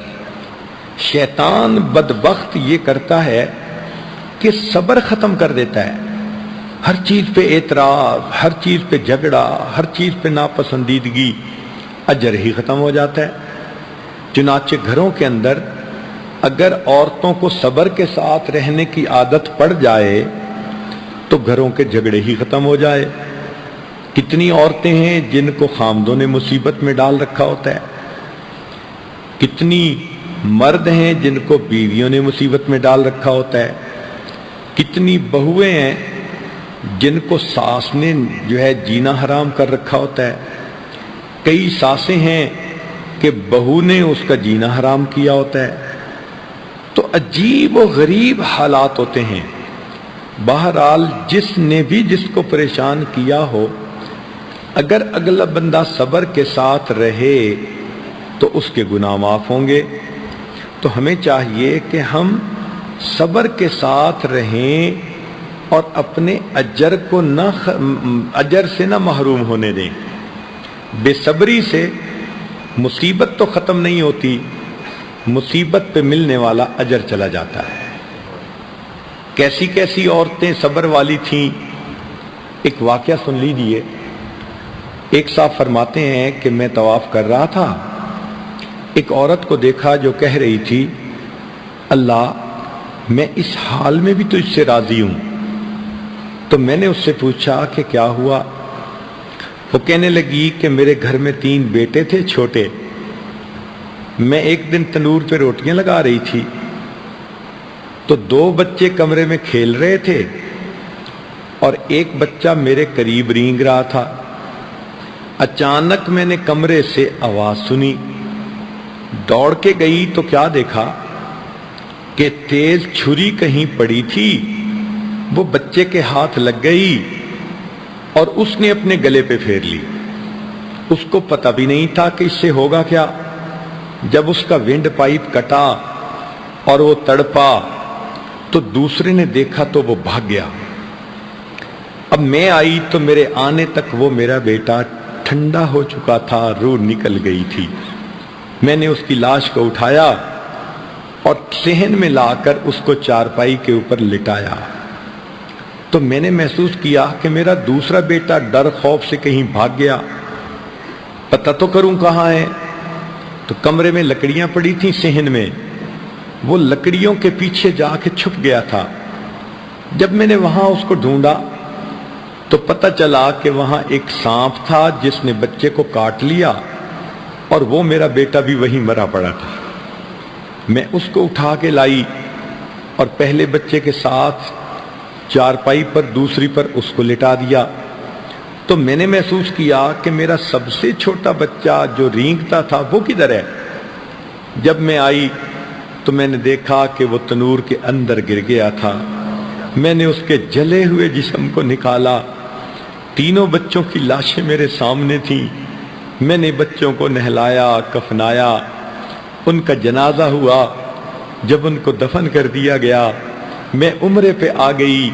Speaker 2: شیطان بدبخت یہ کرتا ہے کہ صبر ختم کر دیتا ہے، ہر چیز پہ اعتراض، ہر چیز پہ جھگڑا، ہر چیز پہ ناپسندیدگی، اجر ہی ختم ہو جاتا ہے۔ چنانچہ گھروں کے اندر اگر عورتوں کو صبر کے ساتھ رہنے کی عادت پڑ جائے تو گھروں کے جھگڑے ہی ختم ہو جائے۔ کتنی عورتیں ہیں جن کو خامدوں نے مصیبت میں ڈال رکھا ہوتا ہے، کتنی مرد ہیں جن کو بیویوں نے مصیبت میں ڈال رکھا ہوتا ہے، کتنی بہویں ہیں جن کو ساس نے جو ہے جینا حرام کر رکھا ہوتا ہے، کئی ساسیں ہیں کہ بہو نے اس کا جینا حرام کیا ہوتا ہے. تو عجیب و غریب حالات ہوتے ہیں. بہرحال جس نے بھی جس کو پریشان کیا ہو، اگر اگلا بندہ صبر کے ساتھ رہے تو اس کے گناہ معاف ہوں گے. تو ہمیں چاہیے کہ ہم صبر کے ساتھ رہیں اور اپنے اجر سے نہ محروم ہونے دیں. بے صبری سے مصیبت تو ختم نہیں ہوتی، مصیبت پہ ملنے والا اجر چلا جاتا ہے. کیسی کیسی عورتیں صبر والی تھیں. ایک واقعہ سن لیجیے. ایک صاحب فرماتے ہیں کہ میں طواف کر رہا تھا، ایک عورت کو دیکھا جو کہہ رہی تھی اللہ میں اس حال میں بھی تجھ سے راضی ہوں. تو میں نے اس سے پوچھا کہ کیا ہوا؟ وہ کہنے لگی کہ میرے گھر میں 3 بیٹے تھے چھوٹے. میں ایک دن تنور پہ روٹیاں لگا رہی تھی تو 2 بچے کمرے میں کھیل رہے تھے اور ایک بچہ میرے قریب رینگ رہا تھا. اچانک میں نے کمرے سے آواز سنی، دوڑ کے گئی تو کیا دیکھا کہ تیز چھری کہیں پڑی تھی، وہ بچے کے ہاتھ لگ گئی اور اس نے اپنے گلے پہ پھیر لی. اس کو پتہ بھی نہیں تھا کہ اس سے ہوگا کیا. جب اس کا ونڈ پائپ کٹا اور وہ تڑپا تو دوسرے نے دیکھا تو وہ بھاگ گیا. اب میں آئی تو میرے آنے تک وہ میرا بیٹا ٹھنڈا ہو چکا تھا، روح نکل گئی تھی. میں نے اس کی لاش کو اٹھایا اور صحن میں لا کر اس کو چارپائی کے اوپر لٹایا. تو میں نے محسوس کیا کہ میرا دوسرا بیٹا ڈر خوف سے کہیں بھاگ گیا. پتہ تو کروں کہاں ہے. تو کمرے میں لکڑیاں پڑی تھیں صحن میں، وہ لکڑیوں کے پیچھے جا کے چھپ گیا تھا. جب میں نے وہاں اس کو ڈھونڈا تو پتہ چلا کہ وہاں ایک سانپ تھا جس نے بچے کو کاٹ لیا اور وہ میرا بیٹا بھی وہیں مرا پڑا تھا. میں اس کو اٹھا کے لائی اور پہلے بچے کے ساتھ چارپائی پر دوسری پر اس کو لٹا دیا. تو میں نے محسوس کیا کہ میرا سب سے چھوٹا بچہ جو رینگتا تھا وہ کدھر ہے. جب میں آئی تو میں نے دیکھا کہ وہ تنور کے اندر گر گیا تھا. میں نے اس کے جلے ہوئے جسم کو نکالا. 3 بچوں کی لاشیں میرے سامنے تھیں. میں نے بچوں کو نہلایا، کفنایا، ان کا جنازہ ہوا. جب ان کو دفن کر دیا گیا میں عمرے پہ آ گئی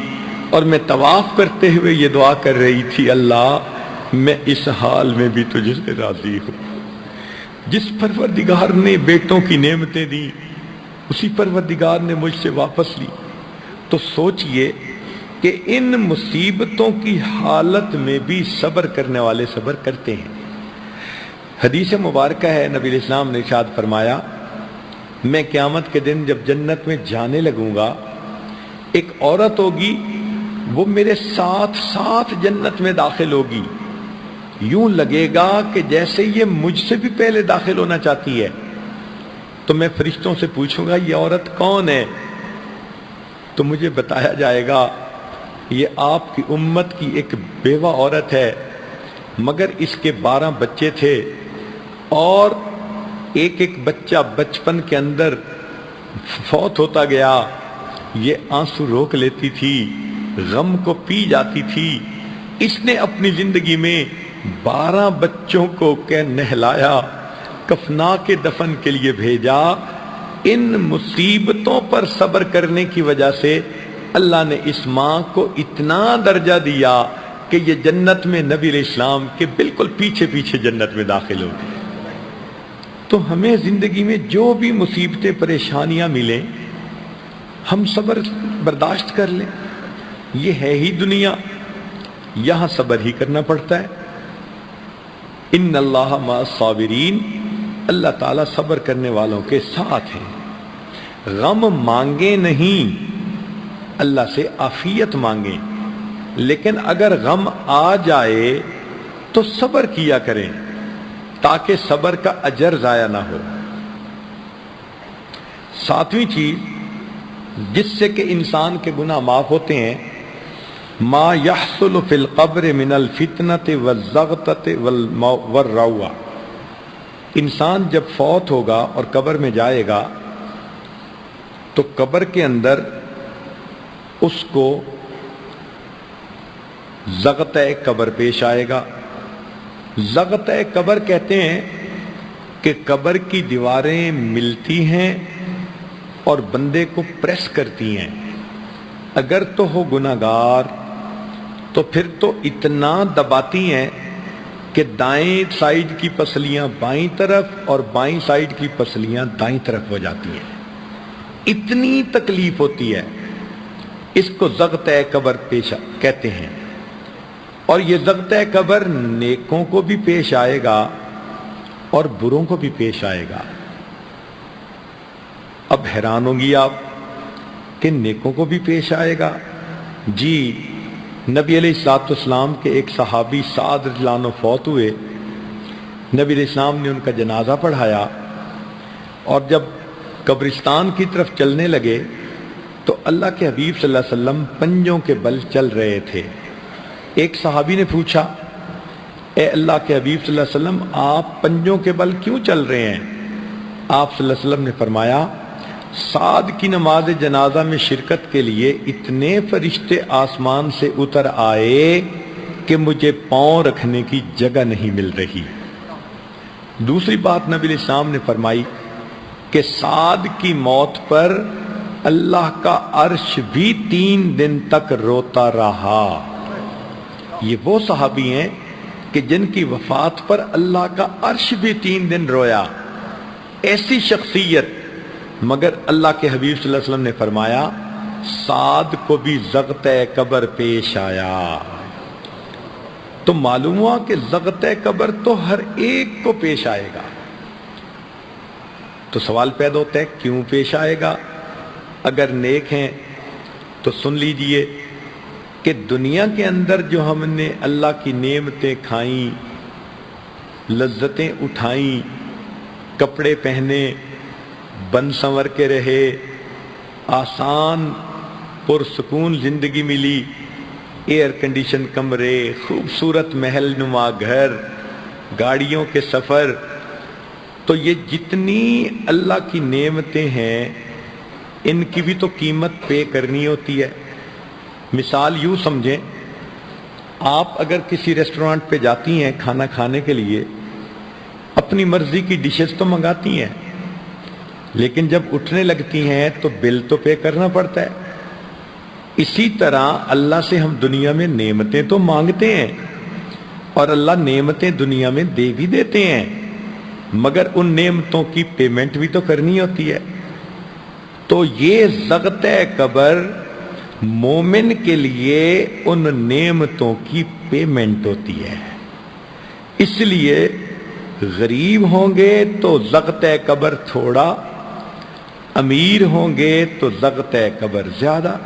Speaker 2: اور میں طواف کرتے ہوئے یہ دعا کر رہی تھی اللہ میں اس حال میں بھی تجھ سے راضی ہوں. جس پروردگار نے بیٹوں کی نعمتیں دی اسی پروردگار نے مجھ سے واپس لی. تو سوچئے کہ ان مصیبتوں کی حالت میں بھی صبر کرنے والے صبر کرتے ہیں. حدیث مبارکہ ہے، نبی علیہ السلام نے ارشاد فرمایا میں قیامت کے دن جب جنت میں جانے لگوں گا ایک عورت ہوگی وہ میرے ساتھ ساتھ جنت میں داخل ہوگی. یوں لگے گا کہ جیسے یہ مجھ سے بھی پہلے داخل ہونا چاہتی ہے. تو میں فرشتوں سے پوچھوں گا یہ عورت کون ہے؟ تو مجھے بتایا جائے گا یہ آپ کی امت کی ایک بیوہ عورت ہے، مگر اس کے 12 بچے تھے اور ایک ایک بچہ بچپن کے اندر فوت ہوتا گیا. یہ آنسو روک لیتی تھی، غم کو پی جاتی تھی. اس نے اپنی زندگی میں 12 بچوں کو نہلایا، کفنا کے دفن کے لیے بھیجا. ان مصیبتوں پر صبر کرنے کی وجہ سے اللہ نے اس ماں کو اتنا درجہ دیا کہ یہ جنت میں نبی علیہ السلام کے بالکل پیچھے پیچھے جنت میں داخل ہو گئی. تو ہمیں زندگی میں جو بھی مصیبتیں پریشانیاں ملیں ہم صبر برداشت کر لیں. یہ ہے ہی دنیا، یہاں صبر ہی کرنا پڑتا ہے. ان اللہ مع الصابرین، اللہ تعالیٰ صبر کرنے والوں کے ساتھ ہیں. غم مانگیں نہیں، اللہ سے عافیت مانگیں. لیکن اگر غم آ جائے تو صبر کیا کریں تاکہ صبر کا اجر ضائع نہ ہو. 7ویں چیز جس سے کہ انسان کے گناہ معاف ہوتے ہیں ما يحصل في القبر من الفتنة والزغطة والروع، انسان جب فوت ہوگا اور قبر میں جائے گا تو قبر کے اندر اس کو زغطہ قبر پیش آئے گا۔ زغطہ قبر کہتے ہیں کہ قبر کی دیواریں ملتی ہیں اور بندے کو پریس کرتی ہیں، اگر تو ہو گناہگار تو پھر تو اتنا دباتی ہیں کہ دائیں سائیڈ کی پسلیاں بائیں طرف اور بائیں سائیڈ کی پسلیاں دائیں طرف ہو جاتی ہیں، اتنی تکلیف ہوتی ہے۔ اس کو زغطہ قبر پیش کہتے ہیں، اور یہ زغطہ قبر نیکوں کو بھی پیش آئے گا اور بروں کو بھی پیش آئے گا۔ اب حیران ہوں گی آپ کہ نیکوں کو بھی پیش آئے گا؟ جی، نبی علیہ السلام کے ایک صحابی سعد رضی اللہ عنہ فوت ہوئے، نبی علیہ السلام نے ان کا جنازہ پڑھایا، اور جب قبرستان کی طرف چلنے لگے تو اللہ کے حبیب صلی اللہ علیہ وسلم پنجوں کے بل چل رہے تھے۔ ایک صحابی نے پوچھا، اے اللہ کے حبیب صلی اللہ علیہ وسلم، آپ پنجوں کے بل کیوں چل رہے ہیں؟ آپ صلی اللہ علیہ وسلم نے فرمایا، سعد کی نماز جنازہ میں شرکت کے لیے اتنے فرشتے آسمان سے اتر آئے کہ مجھے پاؤں رکھنے کی جگہ نہیں مل رہی۔ دوسری بات نبی علیہ السلام نے فرمائی کہ سعد کی موت پر اللہ کا عرش بھی 3 دن تک روتا رہا۔ یہ وہ صحابی ہیں کہ جن کی وفات پر اللہ کا عرش بھی 3 دن رویا، ایسی شخصیت۔ مگر اللہ کے حبیب صلی اللہ علیہ وسلم نے فرمایا سعد کو بھی زغطہ قبر پیش آیا۔ تو معلوم ہوا کہ زغطہ قبر تو ہر ایک کو پیش آئے گا۔ تو سوال پیدا ہوتا ہے کیوں پیش آئے گا؟ اگر نیک ہیں تو سن لیجئے کہ دنیا کے اندر جو ہم نے اللہ کی نعمتیں کھائیں، لذتیں اٹھائیں، کپڑے پہنے، بن سنور کے رہے، آسان پرسکون زندگی ملی، ایئر کنڈیشن کمرے، خوبصورت محل نما گھر، گاڑیوں کے سفر، تو یہ جتنی اللہ کی نعمتیں ہیں ان کی بھی تو قیمت پے کرنی ہوتی ہے۔ مثال یوں سمجھیں، آپ اگر کسی ریسٹورانٹ پہ جاتی ہیں کھانا کھانے کے لیے، اپنی مرضی کی ڈشز تو منگاتی ہیں، لیکن جب اٹھنے لگتی ہیں تو بل تو پے کرنا پڑتا ہے۔ اسی طرح اللہ سے ہم دنیا میں نعمتیں تو مانگتے ہیں اور اللہ نعمتیں دنیا میں دے بھی دیتے ہیں، مگر ان نعمتوں کی پیمنٹ بھی تو کرنی ہوتی ہے۔ تو یہ زغطہ قبر مومن کے لیے ان نعمتوں کی پیمنٹ ہوتی ہے۔ اس لیے غریب ہوں گے تو زغطہ قبر تھوڑا، امیر ہوں گے تو زغطہ قبر زیادہ،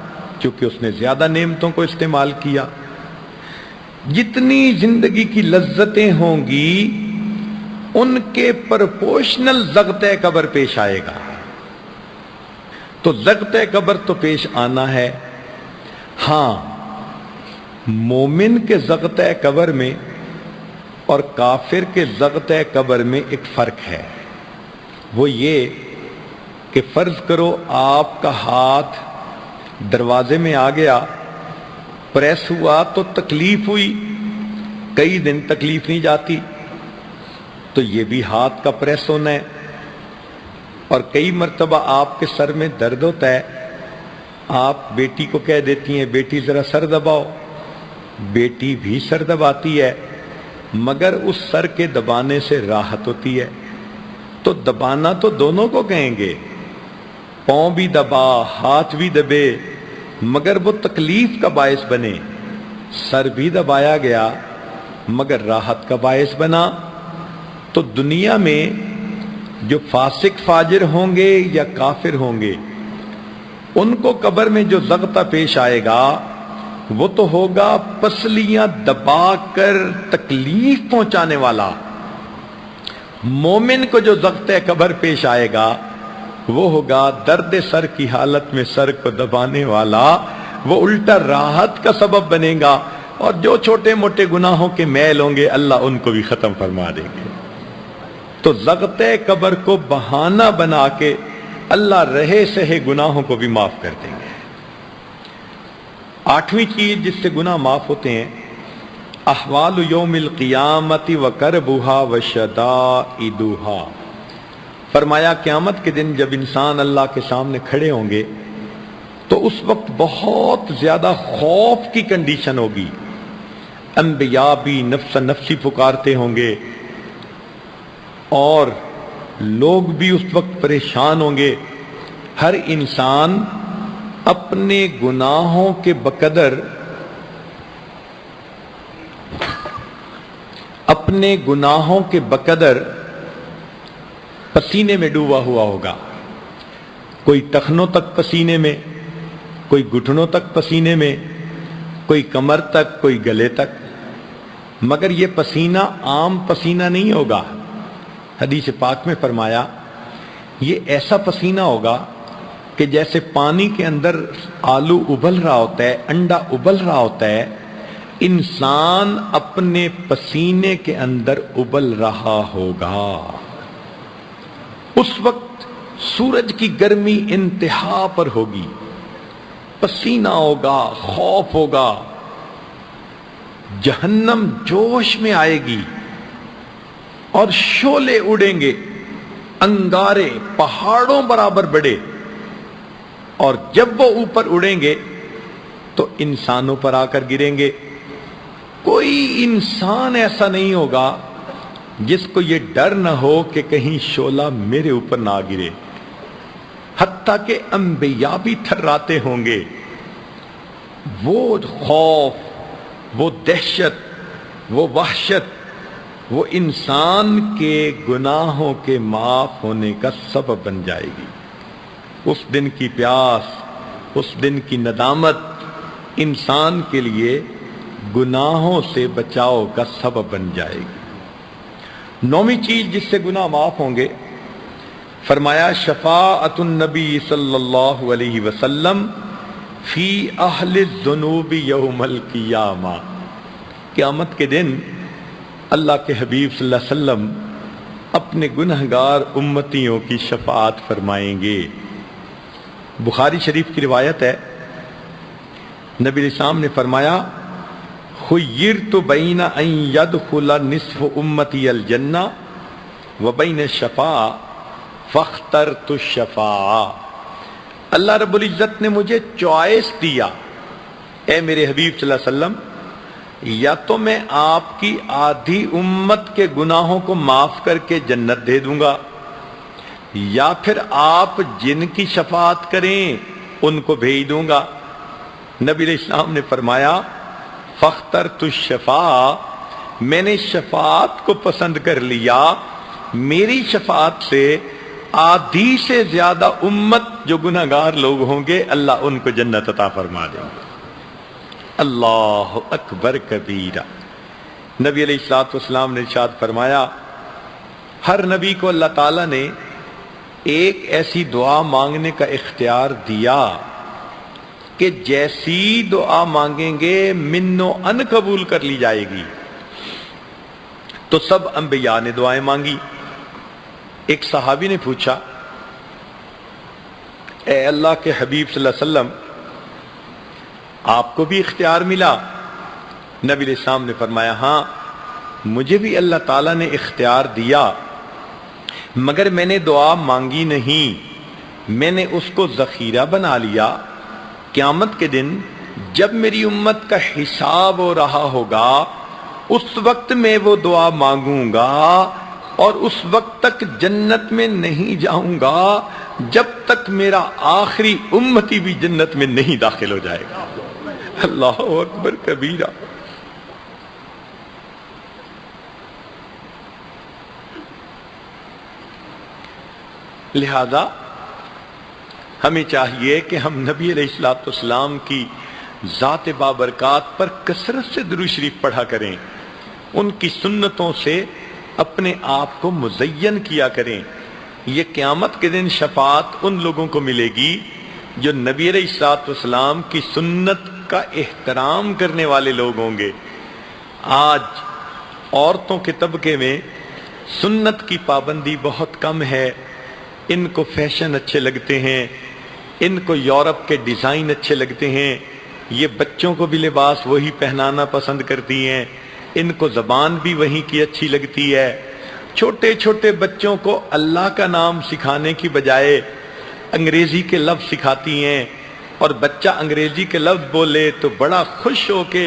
Speaker 2: کیونکہ اس نے زیادہ نعمتوں کو استعمال کیا۔ جتنی زندگی کی لذتیں ہوں گی ان کے پرپورشنل زغطہ قبر پیش آئے گا۔ تو زغطہ قبر تو پیش آنا ہے۔ ہاں، مومن کے زغطہ قبر میں اور کافر کے زغطہ قبر میں ایک فرق ہے، وہ یہ کہ فرض کرو آپ کا ہاتھ دروازے میں آ گیا، پریس ہوا تو تکلیف ہوئی، کئی دن تکلیف نہیں جاتی، تو یہ بھی ہاتھ کا پریس ہونا ہے۔ اور کئی مرتبہ آپ کے سر میں درد ہوتا ہے، آپ بیٹی کو کہہ دیتی ہیں بیٹی ذرا سر دباؤ، بیٹی بھی سر دباتی ہے، مگر اس سر کے دبانے سے راحت ہوتی ہے۔ تو دبانا تو دونوں کو کہیں گے، پاؤں بھی دبا، ہاتھ بھی دبے، مگر وہ تکلیف کا باعث بنے۔ سر بھی دبایا گیا مگر راحت کا باعث بنا۔ تو دنیا میں جو فاسق فاجر ہوں گے یا کافر ہوں گے، ان کو قبر میں جو زغطہ پیش آئے گا وہ تو ہوگا پسلیاں دبا کر تکلیف پہنچانے والا۔ مومن کو جو زغطہ قبر پیش آئے گا وہ ہوگا درد سر کی حالت میں سر کو دبانے والا، وہ الٹا راحت کا سبب بنے گا، اور جو چھوٹے موٹے گناہوں کے میل ہوں گے اللہ ان کو بھی ختم فرما دیں گے۔ تو ضغط قبر کو بہانہ بنا کے اللہ رہے سہے گناہوں کو بھی معاف کر دیں گے۔ آٹھویں چیز جس سے گناہ معاف ہوتے ہیں، احوال یوم القیامت وکربھا وشدائدھا۔ فرمایا قیامت کے دن جب انسان اللہ کے سامنے کھڑے ہوں گے تو اس وقت بہت زیادہ خوف کی کنڈیشن ہوگی، انبیاء بھی نفس نفسی پکارتے ہوں گے اور لوگ بھی اس وقت پریشان ہوں گے۔ ہر انسان اپنے گناہوں کے بقدر پسینے میں ڈوبا ہوا ہوگا، کوئی ٹخنوں تک پسینے میں، کوئی گھٹنوں تک پسینے میں، کوئی کمر تک، کوئی گلے تک، مگر یہ پسینہ عام پسینہ نہیں ہوگا۔ حدیث پاک میں فرمایا یہ ایسا پسینہ ہوگا کہ جیسے پانی کے اندر آلو ابل رہا ہوتا ہے، انڈا ابل رہا ہوتا ہے، انسان اپنے پسینے کے اندر ابل رہا ہوگا۔ اس وقت سورج کی گرمی انتہا پر ہوگی، پسینہ ہوگا، خوف ہوگا، جہنم جوش میں آئے گی اور شعلے اڑیں گے، انگارے پہاڑوں برابر بڑے، اور جب وہ اوپر اڑیں گے تو انسانوں پر آ کر گریں گے۔ کوئی انسان ایسا نہیں ہوگا جس کو یہ ڈر نہ ہو کہ کہیں شعلہ میرے اوپر نہ گرے، حتیٰ کہ انبیاء بھی تھراتے ہوں گے۔ وہ خوف، وہ دہشت، وہ وحشت، وہ انسان کے گناہوں کے معاف ہونے کا سبب بن جائے گی۔ اس دن کی پیاس، اس دن کی ندامت انسان کے لیے گناہوں سے بچاؤ کا سبب بن جائے گی۔ نویں چیز جس سے گناہ معاف ہوں گے، فرمایا شفاعت النبی صلی اللہ علیہ وسلم فی اہل الذنوب یوم القیامہ۔ قیامت کے دن اللہ کے حبیب صلی اللہ علیہ وسلم اپنے گنہگار امتیوں کی شفاعت فرمائیں گے۔ بخاری شریف کی روایت ہے، نبی علیہ السلام نے فرمایا خیرت بین ان یدخل نصف امتی الجنہ وبین الشفاعہ فاخترت الشفاعہ۔ اللہ رب العزت نے مجھے چوائس دیا، اے میرے حبیب صلی اللہ علیہ وسلم، یا تو میں آپ کی آدھی امت کے گناہوں کو معاف کر کے جنت دے دوں گا، یا پھر آپ جن کی شفاعت کریں ان کو بھیج دوں گا۔ نبی علیہ السلام نے فرمایا فاخترت الشفاعہ، میں نے شفاعت کو پسند کر لیا، میری شفاعت سے آدھی سے زیادہ امت جو گناہگار لوگ ہوں گے اللہ ان کو جنت عطا فرما دیں گے۔ اللہ اکبر کبیرہ۔ نبی علیہ الصلوۃ والسلام نے ارشاد فرمایا ہر نبی کو اللہ تعالیٰ نے ایک ایسی دعا مانگنے کا اختیار دیا کہ جیسی دعا مانگیں گے من و ان قبول کر لی جائے گی۔ تو سب انبیاء نے دعائیں مانگی۔ ایک صحابی نے پوچھا اے اللہ کے حبیب صلی اللہ علیہ وسلم، آپ کو بھی اختیار ملا؟ نبی علیہ السلام نے فرمایا ہاں، مجھے بھی اللہ تعالیٰ نے اختیار دیا، مگر میں نے دعا مانگی نہیں، میں نے اس کو ذخیرہ بنا لیا۔ قیامت کے دن جب میری امت کا حساب ہو رہا ہوگا اس وقت میں وہ دعا مانگوں گا، اور اس وقت تک جنت میں نہیں جاؤں گا جب تک میرا آخری امتی بھی جنت میں نہیں داخل ہو جائے گا۔ اللہ اکبر کبیرہ۔ لہذا ہمیں چاہیے کہ ہم نبی علیہ الصلوۃ والسلام کی ذات بابرکات پر کثرت سے درود شریف پڑھا کریں، ان کی سنتوں سے اپنے آپ کو مزین کیا کریں۔ یہ قیامت کے دن شفاعت ان لوگوں کو ملے گی جو نبی علیہ الصلوۃ والسلام کی سنت کا احترام کرنے والے لوگ ہوں گے۔ آج عورتوں کے طبقے میں سنت کی پابندی بہت کم ہے، ان کو فیشن اچھے لگتے ہیں، ان کو یورپ کے ڈیزائن اچھے لگتے ہیں، یہ بچوں کو بھی لباس وہی پہنانا پسند کرتی ہیں، ان کو زبان بھی وہی کی اچھی لگتی ہے۔ چھوٹے چھوٹے بچوں کو اللہ کا نام سکھانے کی بجائے انگریزی کے لفظ سکھاتی ہیں، اور بچہ انگریزی کے لفظ بولے تو بڑا خوش ہو کے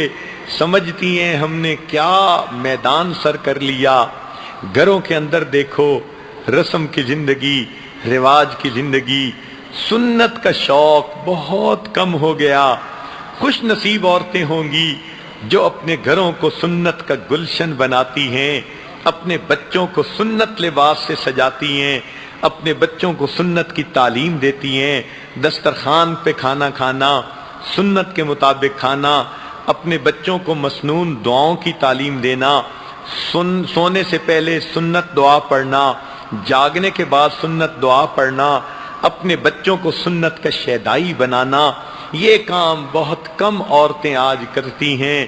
Speaker 2: سمجھتی ہیں ہم نے کیا میدان سر کر لیا۔ گھروں کے اندر دیکھو رسم کی زندگی، رواج کی زندگی، سنت کا شوق بہت کم ہو گیا۔ خوش نصیب عورتیں ہوں گی جو اپنے گھروں کو سنت کا گلشن بناتی ہیں، اپنے بچوں کو سنت لباس سے سجاتی ہیں، اپنے بچوں کو سنت کی تعلیم دیتی ہیں، دسترخوان پہ کھانا کھانا، سنت کے مطابق کھانا، اپنے بچوں کو مسنون دعاؤں کی تعلیم دینا، سونے سے پہلے سنت دعا پڑھنا، جاگنے کے بعد سنت دعا پڑھنا، اپنے بچوں کو سنت کا شیدائی بنانا، یہ کام بہت کم عورتیں آج کرتی ہیں،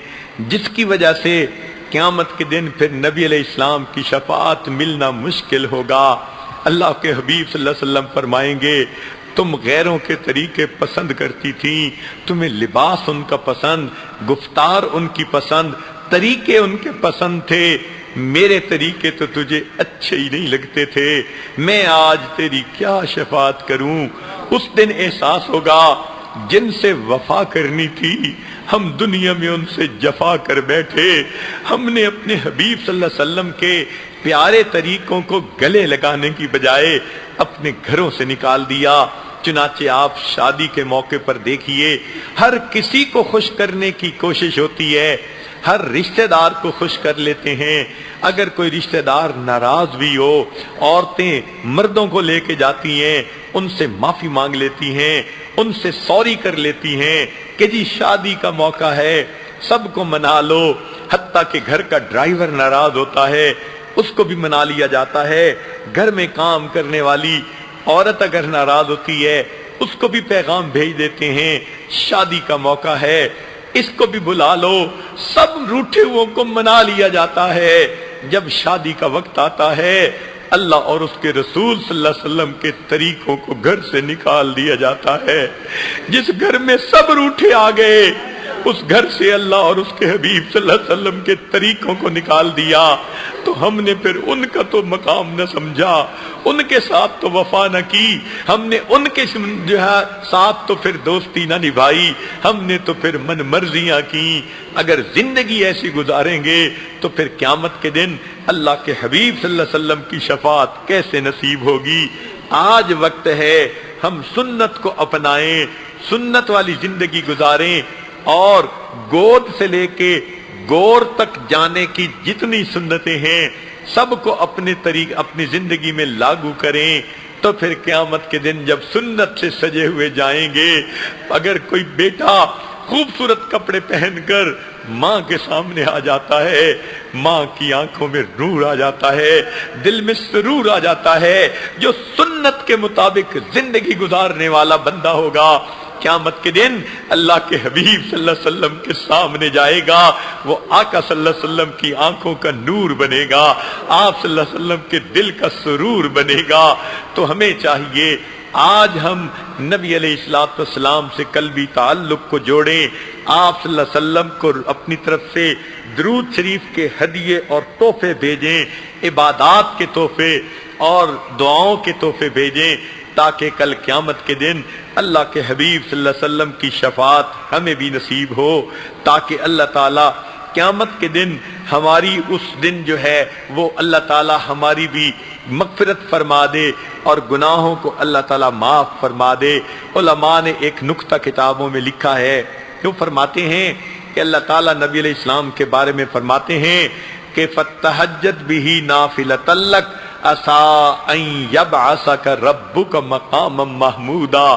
Speaker 2: جس کی وجہ سے قیامت کے دن پھر نبی علیہ السلام کی شفاعت ملنا مشکل ہوگا۔ اللہ کے حبیب صلی اللہ علیہ وسلم فرمائیں گے تم غیروں کے طریقے پسند کرتی تھی، تمہیں لباس ان کا پسند، گفتار ان کی پسند، طریقے ان کے پسند تھے، میرے طریقے تو تجھے اچھے ہی نہیں لگتے تھے، میں آج تیری کیا شفاعت کروں۔ اس دن احساس ہوگا جن سے وفا کرنی تھی ہم دنیا میں ان سے جفا کر بیٹھے، ہم نے اپنے حبیب صلی اللہ علیہ وسلم کے پیارے طریقوں کو گلے لگانے کی بجائے اپنے گھروں سے نکال دیا۔ چنانچہ آپ شادی کے موقع پر دیکھیے ہر کسی کو خوش کرنے کی کوشش ہوتی ہے، ہر رشتہ دار کو خوش کر لیتے ہیں۔ اگر کوئی رشتہ دار ناراض بھی ہو، عورتیں مردوں کو لے کے جاتی ہیں، ان سے معافی مانگ لیتی ہیں، ان سے سوری کر لیتی ہیں کہ جی شادی کا موقع ہے سب کو منا لو، حتیٰ کہ گھر کا ڈرائیور ناراض ہوتا ہے اس کو بھی منا لیا جاتا ہے، گھر میں کام کرنے والی عورت اگر ناراض ہوتی ہے اس کو بھی پیغام بھیج دیتے ہیں شادی کا موقع ہے اس کو بھی بلا لو، سب روٹھے ہوئوں کو منا لیا جاتا ہے۔ جب شادی کا وقت آتا ہے اللہ اور اس کے رسول صلی اللہ علیہ وسلم کے طریقوں کو گھر سے نکال دیا جاتا ہے۔ جس گھر میں سب روٹھے آ گئے اس گھر سے اللہ اور اس کے حبیب صلی اللہ علیہ وسلم کے طریقوں کو نکال دیا، تو ہم نے پھر ان کا تو مقام نہ سمجھا، ان کے ساتھ تو وفا نہ کی، ہم نے ان کے جو ہے ساتھ تو پھر دوستی نہ نبھائی، ہم نے تو پھر من مرضیاں کی۔ اگر زندگی ایسی گزاریں گے تو پھر قیامت کے دن اللہ کے حبیب صلی اللہ علیہ وسلم کی شفاعت کیسے نصیب ہوگی۔ آج وقت ہے ہم سنت کو اپنائیں، سنت والی زندگی گزاریں، اور گود سے لے کے گور تک جانے کی جتنی سنتیں ہیں سب کو اپنے طریق اپنی زندگی میں لاگو کریں، تو پھر قیامت کے دن جب سنت سے سجے ہوئے جائیں گے، اگر کوئی بیٹا خوبصورت کپڑے پہن کر ماں کے سامنے آ جاتا ہے، ماں کی آنکھوں میں نور آ جاتا ہے، دل میں سرور آ جاتا ہے۔ جو سنت کے مطابق زندگی گزارنے والا بندہ ہوگا قیامت کے دن اللہ کے حبیب صلی اللہ علیہ وسلم کے سامنے جائے گا، وہ آقا صلی اللہ علیہ وسلم کی آنکھوں کا نور بنے گا، آپ صلی اللہ علیہ وسلم کے دل کا سرور بنے گا۔ تو ہمیں چاہیے آج ہم نبی علیہ السلام سے قلبی تعلق کو جوڑیں، آپ صلی اللہ علیہ وسلم کو اپنی طرف سے درود شریف کے ہدیے اور تحفے بھیجیں، عبادات کے تحفے اور دعاؤں کے تحفے بھیجیں، تاکہ کل قیامت کے دن اللہ کے حبیب صلی اللہ علیہ وسلم کی شفاعت ہمیں بھی نصیب ہو، تاکہ اللہ تعالیٰ قیامت کے دن ہماری اس دن جو ہے وہ اللہ تعالیٰ ہماری بھی مغفرت فرما دے اور گناہوں کو اللہ تعالیٰ معاف فرما دے۔ علماء نے ایک نکتہ کتابوں میں لکھا ہے، جو فرماتے ہیں کہ اللہ تعالیٰ نبی علیہ السلام کے بارے میں فرماتے ہیں کہ فَتَّحَجَّتْ بِهِ نَافِلَةً لَكَ عَسَىٰ أَن يَبْعَثَكَ رَبُّكَ مَقَامًا مَحْمُودًا،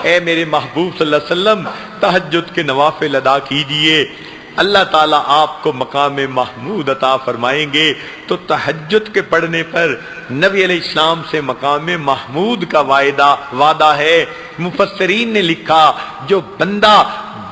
Speaker 2: اے میرے محبوب صلی اللہ علیہ وسلم تہجد کے نوافل ادا کیجئے، اللہ تعالیٰ آپ کو مقام محمود عطا فرمائیں گے۔ تو تہجد کے پڑھنے پر نبی علیہ السلام سے مقام محمود کا وعدہ ہے۔ مفسرین نے لکھا جو بندہ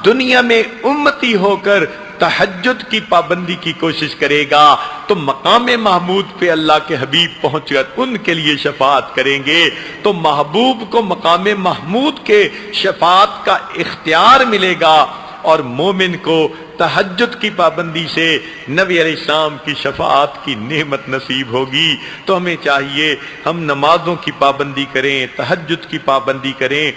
Speaker 2: دنیا میں امتی ہو کر تہجد کی پابندی کی کوشش کرے گا تو مقام محمود پہ اللہ کے حبیب پہنچ کر ان کے لیے شفاعت کریں گے، تو محبوب کو مقام محمود کے شفاعت کا اختیار ملے گا، اور مومن کو تہجد کی پابندی سے نبی علیہ السلام کی شفاعت کی نعمت نصیب ہوگی۔ تو ہمیں چاہیے ہم نمازوں کی پابندی کریں، تہجد کی پابندی کریں،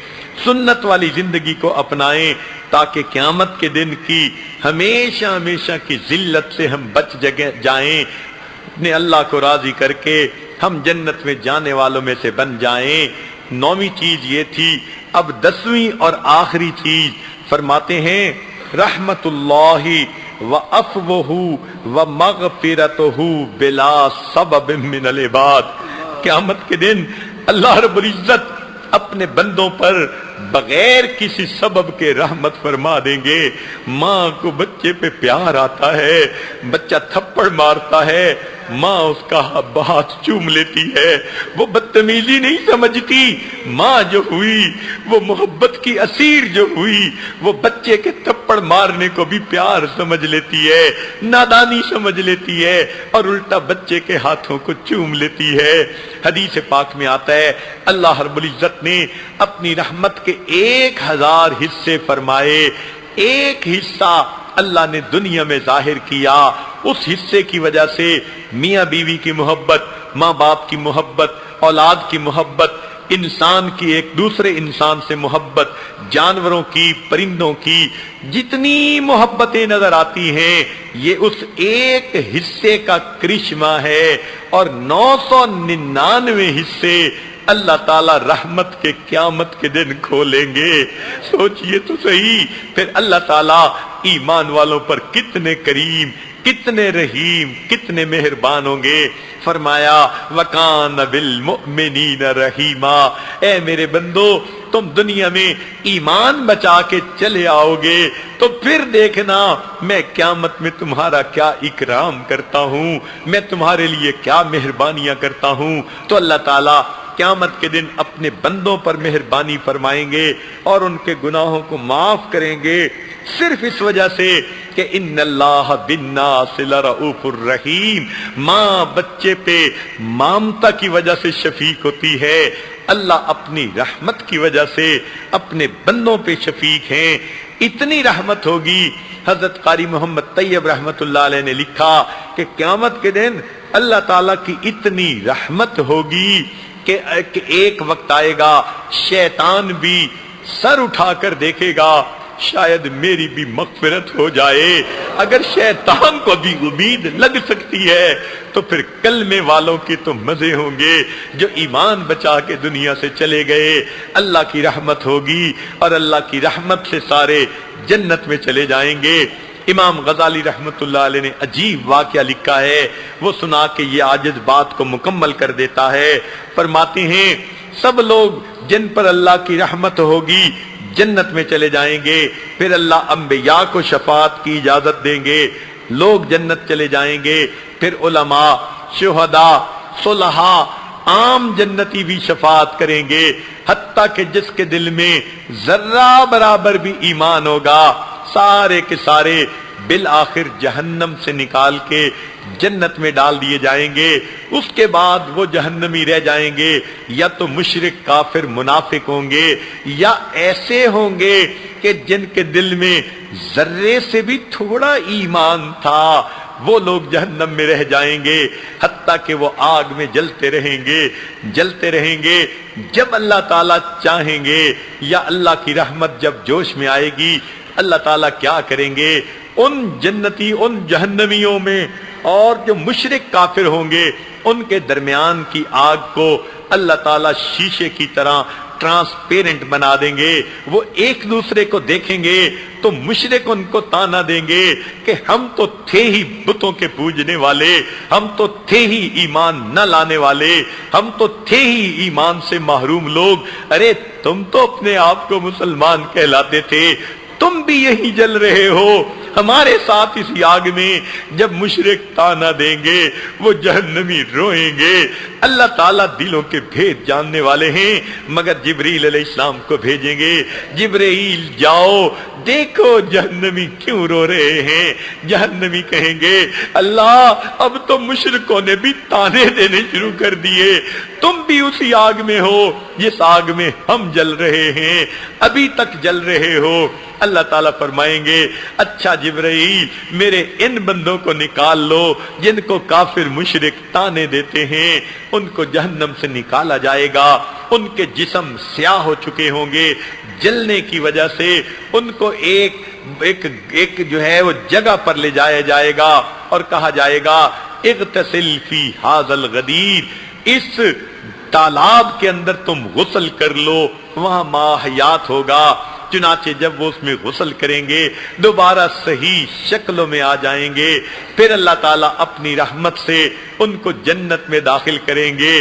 Speaker 2: سنت والی زندگی کو اپنائیں، تاکہ قیامت کے دن کی ہمیشہ ہمیشہ کی ذلت سے ہم بچ جائیں، اپنے اللہ کو راضی کر کے ہم جنت میں جانے والوں میں سے بن جائیں۔ 9ویں چیز یہ تھی۔ اب 10ویں اور آخری چیز فرماتے ہیں رحمت اللہ وعفوہ ومغفرتہ بلا سبب من العباد۔ قیامت کے دن اللہ رب العزت اپنے بندوں پر بغیر کسی سبب کے رحمت فرما دیں گے۔ ماں کو بچے پہ پیار آتا ہے، بچہ تھپڑ مارتا ہے، ماں اس کا ہاتھ چوم لیتی ہے، وہ بدتمیزی نہیں سمجھتی، ماں جو ہوئی وہ محبت کی اسیر جو ہوئی، وہ بچے کے تھپڑ مارنے کو بھی پیار سمجھ لیتی ہے، نادانی سمجھ لیتی ہے، اور الٹا بچے کے ہاتھوں کو چوم لیتی ہے۔ حدیث پاک میں آتا ہے اللہ رب العزت نے اپنی رحمت کے 1000 حصے فرمائے، ایک حصہ اللہ نے دنیا میں ظاہر کیا، اس حصے کی وجہ سے میاں بیوی کی محبت، ماں باپ کی محبت، اولاد کی محبت، انسان کی ایک دوسرے انسان سے محبت، جانوروں کی، پرندوں کی جتنی محبتیں نظر آتی ہیں یہ اس ایک حصے کا کرشمہ ہے، اور 999 حصے اللہ تعالیٰ رحمت کے قیامت کے دن کھولیں گے۔ سوچئے تو صحیح، پھر اللہ تعالیٰ ایمان والوں پر کتنے کریم، کتنے رحیم، کتنے مہربان ہوں گے۔ فرمایا وَكَانَ بِالْمُؤْمِنِينَ رَحِيمًا، اے میرے بندو تم دنیا میں ایمان بچا کے چلے آؤ گے تو پھر دیکھنا میں قیامت میں تمہارا کیا اکرام کرتا ہوں، میں تمہارے لیے کیا مہربانیاں کرتا ہوں۔ تو اللہ تعالیٰ قیامت کے دن اپنے بندوں پر مہربانی فرمائیں گے اور ان کے گناہوں کو معاف کریں گے، صرف اس وجہ سے کہ ان اللہ بالناس لرؤوف الرحیم، ماں بچے پہ مامتا کی وجہ سے شفیق ہوتی ہے، اللہ اپنی رحمت کی وجہ سے اپنے بندوں پہ شفیق ہیں۔ اتنی رحمت ہوگی، حضرت قاری محمد طیب رحمت اللہ علیہ نے لکھا کہ قیامت کے دن اللہ تعالیٰ کی اتنی رحمت ہوگی کہ ایک وقت آئے گا شیطان بھی سر اٹھا کر دیکھے گا شاید میری بھی مغفرت ہو جائے۔ اگر شیطان کو بھی امید لگ سکتی ہے تو پھر کلمے والوں کی تو مزے ہوں گے جو ایمان بچا کے دنیا سے چلے گئے۔ اللہ کی رحمت ہوگی اور اللہ کی رحمت سے سارے جنت میں چلے جائیں گے۔ امام غزالی رحمت اللہ علیہ نے عجیب واقعہ لکھا ہے، وہ سنا کے یہ عاجز بات کو مکمل کر دیتا ہے۔ فرماتے ہیں سب لوگ جن پر اللہ کی رحمت ہوگی جنت میں چلے جائیں گے، پھر اللہ انبیاء کو شفاعت کی اجازت دیں گے، لوگ جنت چلے جائیں گے، پھر علماء، شہداء، صلحاء، عام جنتی بھی شفاعت کریں گے، حتیٰ کہ جس کے دل میں ذرہ برابر بھی ایمان ہوگا سارے کے سارے بالآخر جہنم سے نکال کے جنت میں ڈال دیے جائیں گے۔ اس کے بعد وہ جہنمی رہ جائیں گے، یا تو مشرک کافر منافق ہوں گے، یا ایسے ہوں گے کہ جن کے دل میں ذرے سے بھی تھوڑا ایمان تھا، وہ لوگ جہنم میں رہ جائیں گے، حتیٰ کہ وہ آگ میں جلتے رہیں گے، جلتے رہیں گے۔ جب اللہ تعالیٰ چاہیں گے یا اللہ کی رحمت جب جوش میں آئے گی، اللہ تعالیٰ کیا کریں گے، ان جنتی، ان جہنمیوں میں اور جو مشرک کافر ہوں گے ان کے درمیان کی آگ کو اللہ تعالیٰ شیشے کی طرح ٹرانسپیرنٹ بنا دیں گے، وہ ایک دوسرے کو دیکھیں گے تو مشرک ان کو تانا دیں گے کہ ہم تو تھے ہی بتوں کے پوجنے والے، ہم تو تھے ہی ایمان نہ لانے والے، ہم تو تھے ہی ایمان سے محروم لوگ، ارے تم تو اپنے آپ کو مسلمان کہلاتے تھے، تم بھی یہی جل رہے ہو، ہمارے ساتھ اسی آگ میں جب مشرک تانا دیں گے وہ جہنمی روئیں گے۔ اللہ تعالیٰ دلوں کے بھید جاننے والے ہیں، مگر جبریل علیہ السلام کو بھیجیں گے، جبریل جاؤ دیکھو جہنمی کیوں رو رہے ہیں۔ جہنمی کہیں گے اللہ اب تو مشرکوں نے بھی تانے دینے شروع کر دیے، تم بھی اسی آگ میں ہو جس آگ میں ہم جل رہے ہیں، ابھی تک جل رہے ہو۔ اللہ تعالیٰ فرمائیں گے اچھا جبرائیل میرے ان بندوں کو نکال لو جن کو کافر مشرک تانے دیتے ہیں، ان کو جہنم سے نکالا جائے گا، ان کے جسم سیاہ ہو چکے ہوں گے جلنے کی وجہ سے، ان کو ایک جو ہے وہ جگہ پر لے جایا جائے گا اور کہا جائے گا اغتسل فی ھذا الغدیر، اس تالاب کے اندر تم غسل کر لو، وہاں ماحیات ہوگا۔ چنانچہ جب وہ اس میں غسل کریں گے دوبارہ صحیح شکلوں میں آ جائیں گے، پھر اللہ تعالیٰ اپنی رحمت سے ان کو جنت میں داخل کریں گے،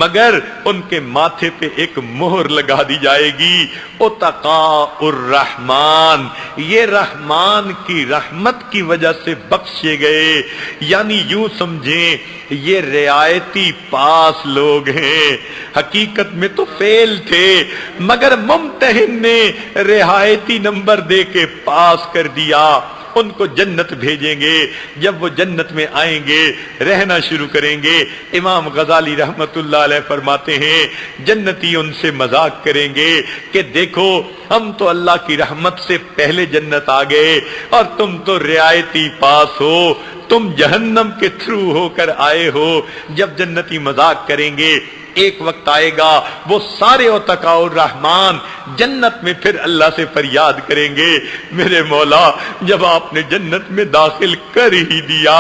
Speaker 2: مگر ان کے ماتھے پہ ایک مہر لگا دی جائے گی، اتقاء الرحمن، یہ رحمان کی رحمت کی وجہ سے بخشے گئے، یعنی یوں سمجھیں یہ رعایتی پاس لوگ ہیں، حقیقت میں تو فیل تھے مگر ممتحن نے رعایتی نمبر دے کے پاس کر دیا، ان کو جنت بھیجیں گے۔ جب وہ جنت میں آئیں گے رہنا شروع کریں گے، امام غزالی رحمت اللہ علیہ فرماتے ہیں جنتی ان سے مذاق کریں گے کہ دیکھو ہم تو اللہ کی رحمت سے پہلے جنت آ گئے اور تم تو رعایتی پاس ہو، تم جہنم کے تھرو ہو کر آئے ہو۔ جب جنتی مذاق کریں گے ایک وقت آئے گا وہ سارے اتقاء الرحمن جنت میں پھر اللہ سے فریاد کریں گے میرے مولا جب آپ نے جنت میں داخل کر ہی دیا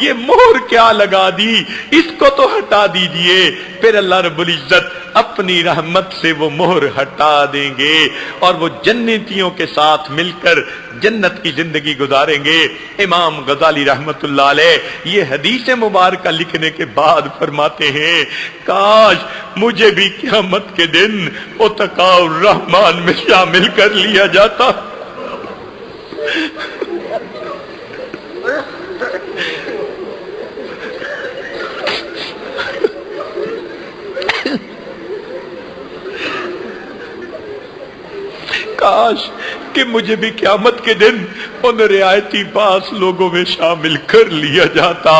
Speaker 2: یہ مہر کیا لگا دی، اس کو تو ہٹا دیجئے۔ پھر اللہ رب العزت اپنی رحمت سے وہ مہر ہٹا دیں گے اور وہ جنتیوں کے ساتھ مل کر جنت کی زندگی گزاریں گے۔ امام غزالی رحمت اللہ علیہ یہ حدیث مبارکہ لکھنے کے بعد فرماتے ہیں کاش مجھے بھی قیامت کے دن اتقاء الرحمن میں شامل کر لیا جاتا۔ کاش کہ مجھے بھی قیامت کے دن ان رعایتی پاس لوگوں میں شامل کر لیا جاتا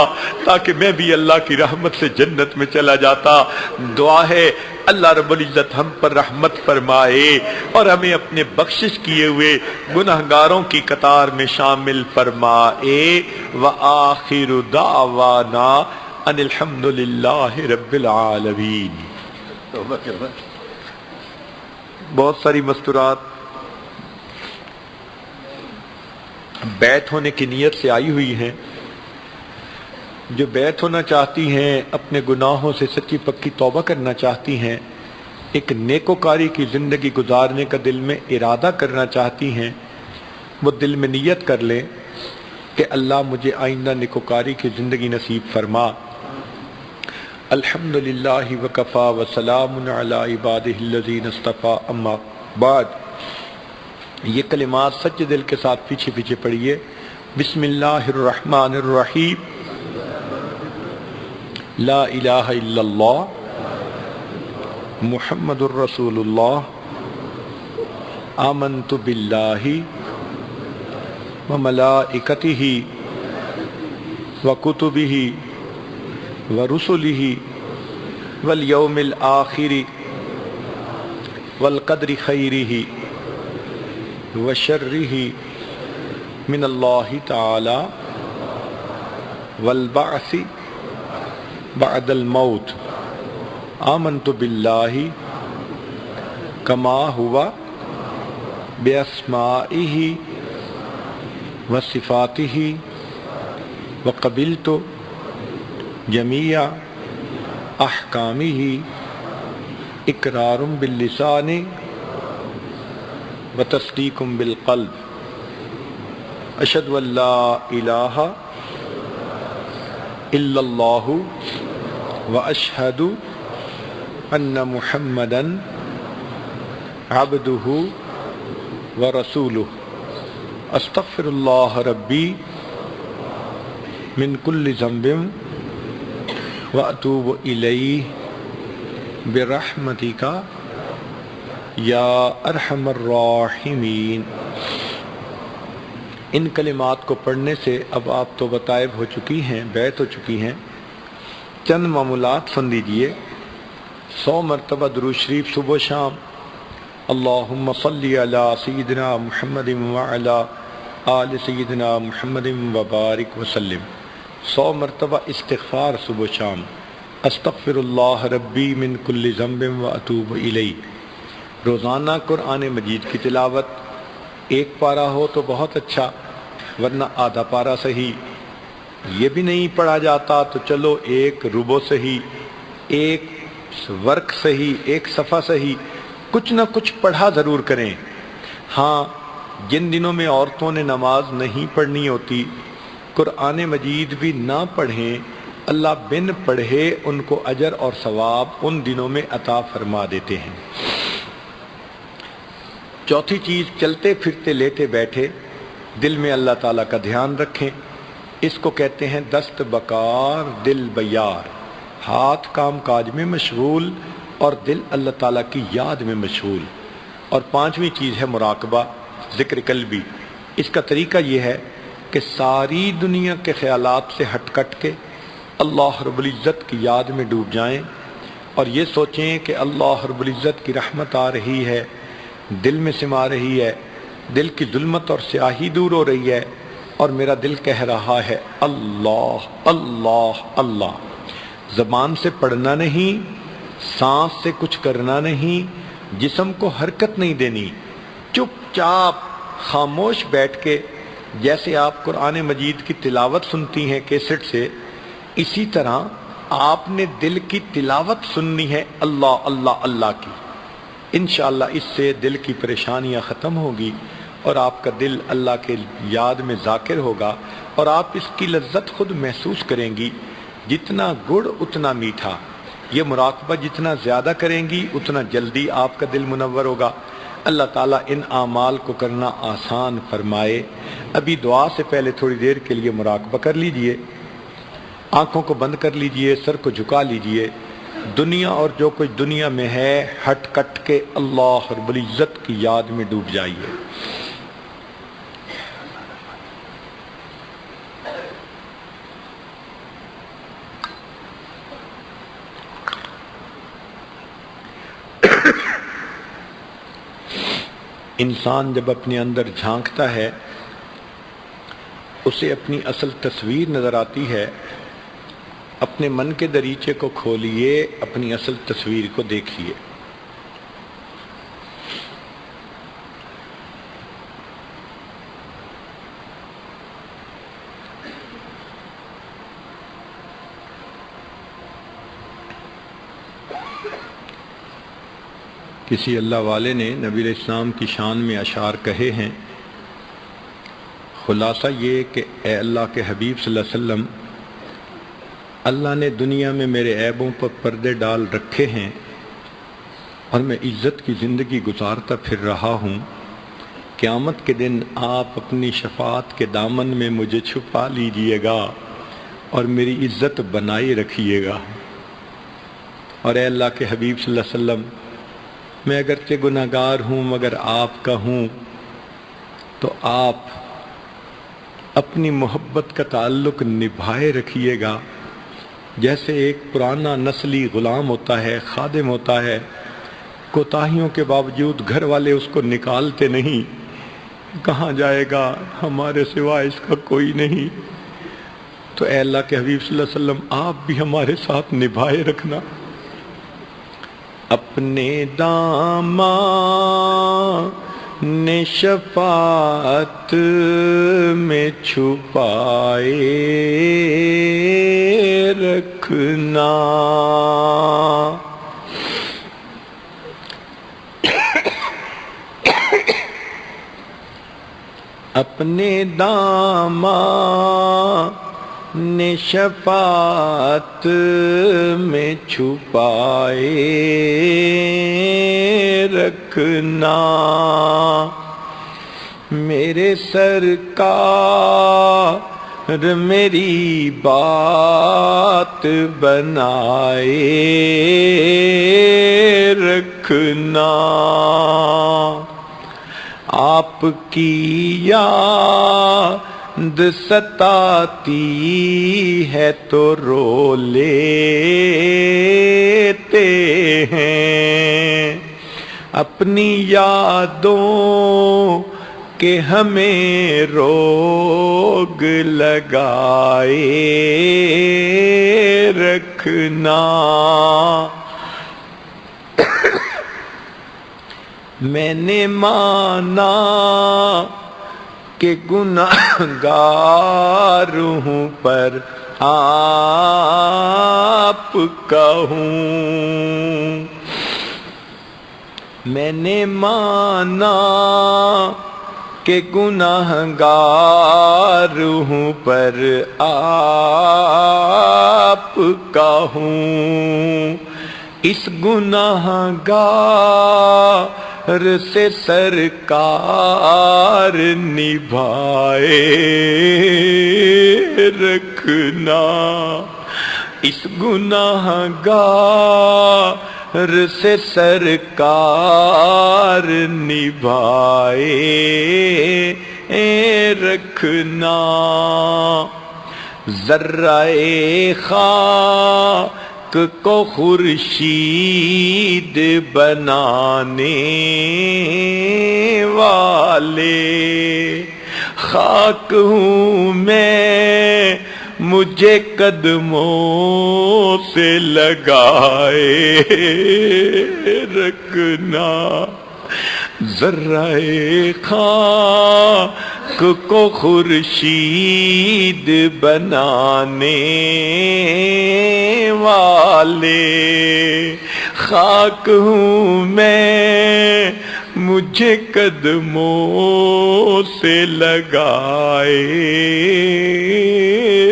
Speaker 2: تاکہ میں بھی اللہ کی رحمت سے جنت میں چلا جاتا۔ دعا ہے اللہ رب العزت ہم پر رحمت فرمائے اور ہمیں اپنے بخشش کیے ہوئے گناہگاروں کی قطار میں شامل فرمائے۔ وآخر دعوانا ان الحمد للہ رب العالمین۔ بہت ساری مستورات بیعت ہونے کی نیت سے آئی ہوئی ہیں، جو بیعت ہونا چاہتی ہیں اپنے گناہوں سے سچی پکی توبہ کرنا چاہتی ہیں، ایک نیکوکاری کی زندگی گزارنے کا دل میں ارادہ کرنا چاہتی ہیں، وہ دل میں نیت کر لیں کہ اللہ مجھے آئندہ نیکوکاری کی زندگی نصیب فرما۔ الحمدللہ وکفا وسلام علی عبادہ الذین اصطفیٰ، اما بعد۔ یہ کلمات سچے دل کے ساتھ پیچھے پیچھے پڑھیے۔ بسم اللہ الرحمن الرحیم، لا الہ الا اللہ محمد الرسول اللہ، آمنت باللہ وملائکتہ وکتبہ ورسلہ والیوم الآخر والقدر خیرہ وشرہ من اللہ تعالی والبعث بعد الموت، آمنت باللہ کما ہوا باسمائہ وصفاتہ وقبلت جمیع احکامہ اقرار باللسان وتصدیق بالقلب، اشہد ان لا الہ الا اللہ واشہد ان محمدً عبدہ ورسولہ۔ استغفر اللہ ربی من کل ذنب واتوب الیہ برحمتک یا ارحم الراحمین۔ ان کلمات کو پڑھنے سے اب آپ تو بتائب ہو چکی ہیں، بیت ہو چکی ہیں، چند معمولات سن لیجئے۔ 100 مرتبہ درود شریف صبح و شام، اللہم صلی علی سیدنا محمد وعلی آل سیدنا محمد وبارک وسلم۔ 100 مرتبہ استغفار صبح و شام، استغفر اللہ ربی من کل ذنب واتوب الیہ۔ روزانہ قرآن مجید کی تلاوت، ایک پارہ ہو تو بہت اچھا، ورنہ آدھا پارہ صحیح، یہ بھی نہیں پڑھا جاتا تو چلو ایک ربع صحیح، ایک ورق صحیح، ایک صفحہ صحیح، کچھ نہ کچھ پڑھا ضرور کریں۔ ہاں، جن دنوں میں عورتوں نے نماز نہیں پڑھنی ہوتی، قرآن مجید بھی نہ پڑھیں، اللہ بن پڑھے ان کو اجر اور ثواب ان دنوں میں عطا فرما دیتے ہیں۔ چوتھی چیز، چلتے پھرتے لیٹے بیٹھے دل میں اللہ تعالیٰ کا دھیان رکھیں۔ اس کو کہتے ہیں دست بکار دل بیار، ہاتھ کام کاج میں مشغول اور دل اللہ تعالیٰ کی یاد میں مشغول۔ اور پانچویں چیز ہے مراقبہ، ذکر قلبی۔ اس کا طریقہ یہ ہے کہ ساری دنیا کے خیالات سے ہٹ کٹ کے اللہ رب العزت کی یاد میں ڈوب جائیں اور یہ سوچیں کہ اللہ رب العزت کی رحمت آ رہی ہے، دل میں سما رہی ہے، دل کی ظلمت اور سیاہی دور ہو رہی ہے اور میرا دل کہہ رہا ہے اللہ اللہ اللہ۔ زبان سے پڑھنا نہیں، سانس سے کچھ کرنا نہیں، جسم کو حرکت نہیں دینی، چپ چاپ خاموش بیٹھ کے جیسے آپ قرآن مجید کی تلاوت سنتی ہیں کیسٹ سے، اسی طرح آپ نے دل کی تلاوت سننی ہے اللہ اللہ اللہ کی۔ انشاءاللہ اس سے دل کی پریشانیاں ختم ہوگی اور آپ کا دل اللہ کے یاد میں ذاکر ہوگا اور آپ اس کی لذت خود محسوس کریں گی۔ جتنا گڑ اتنا میٹھا، یہ مراقبہ جتنا زیادہ کریں گی اتنا جلدی آپ کا دل منور ہوگا۔ اللہ تعالیٰ ان اعمال کو کرنا آسان فرمائے۔ ابھی دعا سے پہلے تھوڑی دیر کے لیے مراقبہ کر لیجئے، آنکھوں کو بند کر لیجئے، سر کو جھکا لیجئے، دنیا اور جو کچھ دنیا میں ہے ہٹ کٹ کے اللہ رب العزت کی یاد میں ڈوب جائیے۔ انسان جب اپنے اندر جھانکتا ہے اسے اپنی اصل تصویر نظر آتی ہے۔ اپنے من کے دریچے کو کھولیے، اپنی اصل تصویر کو دیکھیے۔ کسی اللہ والے نے نبی علیہ السلام کی شان میں اشعار کہے ہیں، خلاصہ یہ کہ اے اللہ کے حبیب صلی اللہ علیہ وسلم، اللہ نے دنیا میں میرے عیبوں پر پردے ڈال رکھے ہیں اور میں عزت کی زندگی گزارتا پھر رہا ہوں۔ قیامت کے دن آپ اپنی شفاعت کے دامن میں مجھے چھپا لیجئے گا اور میری عزت بنائے رکھیے گا۔ اور اے اللہ کے حبیب صلی اللہ علیہ وسلم، میں اگرچہ گناہگار ہوں مگر آپ کا ہوں، تو آپ اپنی محبت کا تعلق نبھائے رکھیے گا۔ جیسے ایک پرانا نسلی غلام ہوتا ہے، خادم ہوتا ہے، کوتاہیوں کے باوجود گھر والے اس کو نکالتے نہیں، کہاں جائے گا، ہمارے سوا اس کا کوئی نہیں۔ تو اے اللہ کے حبیب صلی اللہ علیہ وسلم، آپ بھی ہمارے ساتھ نبھائے رکھنا۔ اپنے دامن نے شفاعت میں چھپائے رکھنا۔ اپنے دامن نے شفاعت میں چھپائے رکھنا۔ میرے سرکار میری بات بنائے رکھنا، آپ کی یاد ستاتی ہے تو رو لیتے ہیں، اپنی یادوں کہ ہمیں روگ لگائے رکھنا، میں نے مانا کہ گناہگار ہوں پر آپ کا ہوں، میں نے مانا کہ گناہگار ہوں پر آپ کا ہوں، اس گناہگار سے سرکار نبھائے رکھنا، اس گناہگار سے سرکار نبھائے رکھنا، ذرہ خاک کو خورشید بنانے والے، خاک ہوں میں مجھے قدموں سے لگائے رکھنا، ذرہ خاک کو خورشید بنانے والے، خاک ہوں میں مجھے قدموں سے لگائے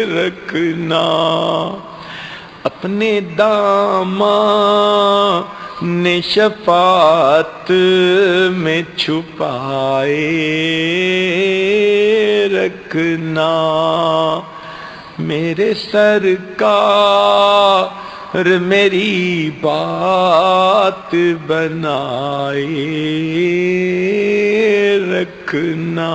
Speaker 2: رکھنا، اپنے دامان شفاعت میں چھپائے رکھنا، میرے سرکار میری بات بنائے رکھنا۔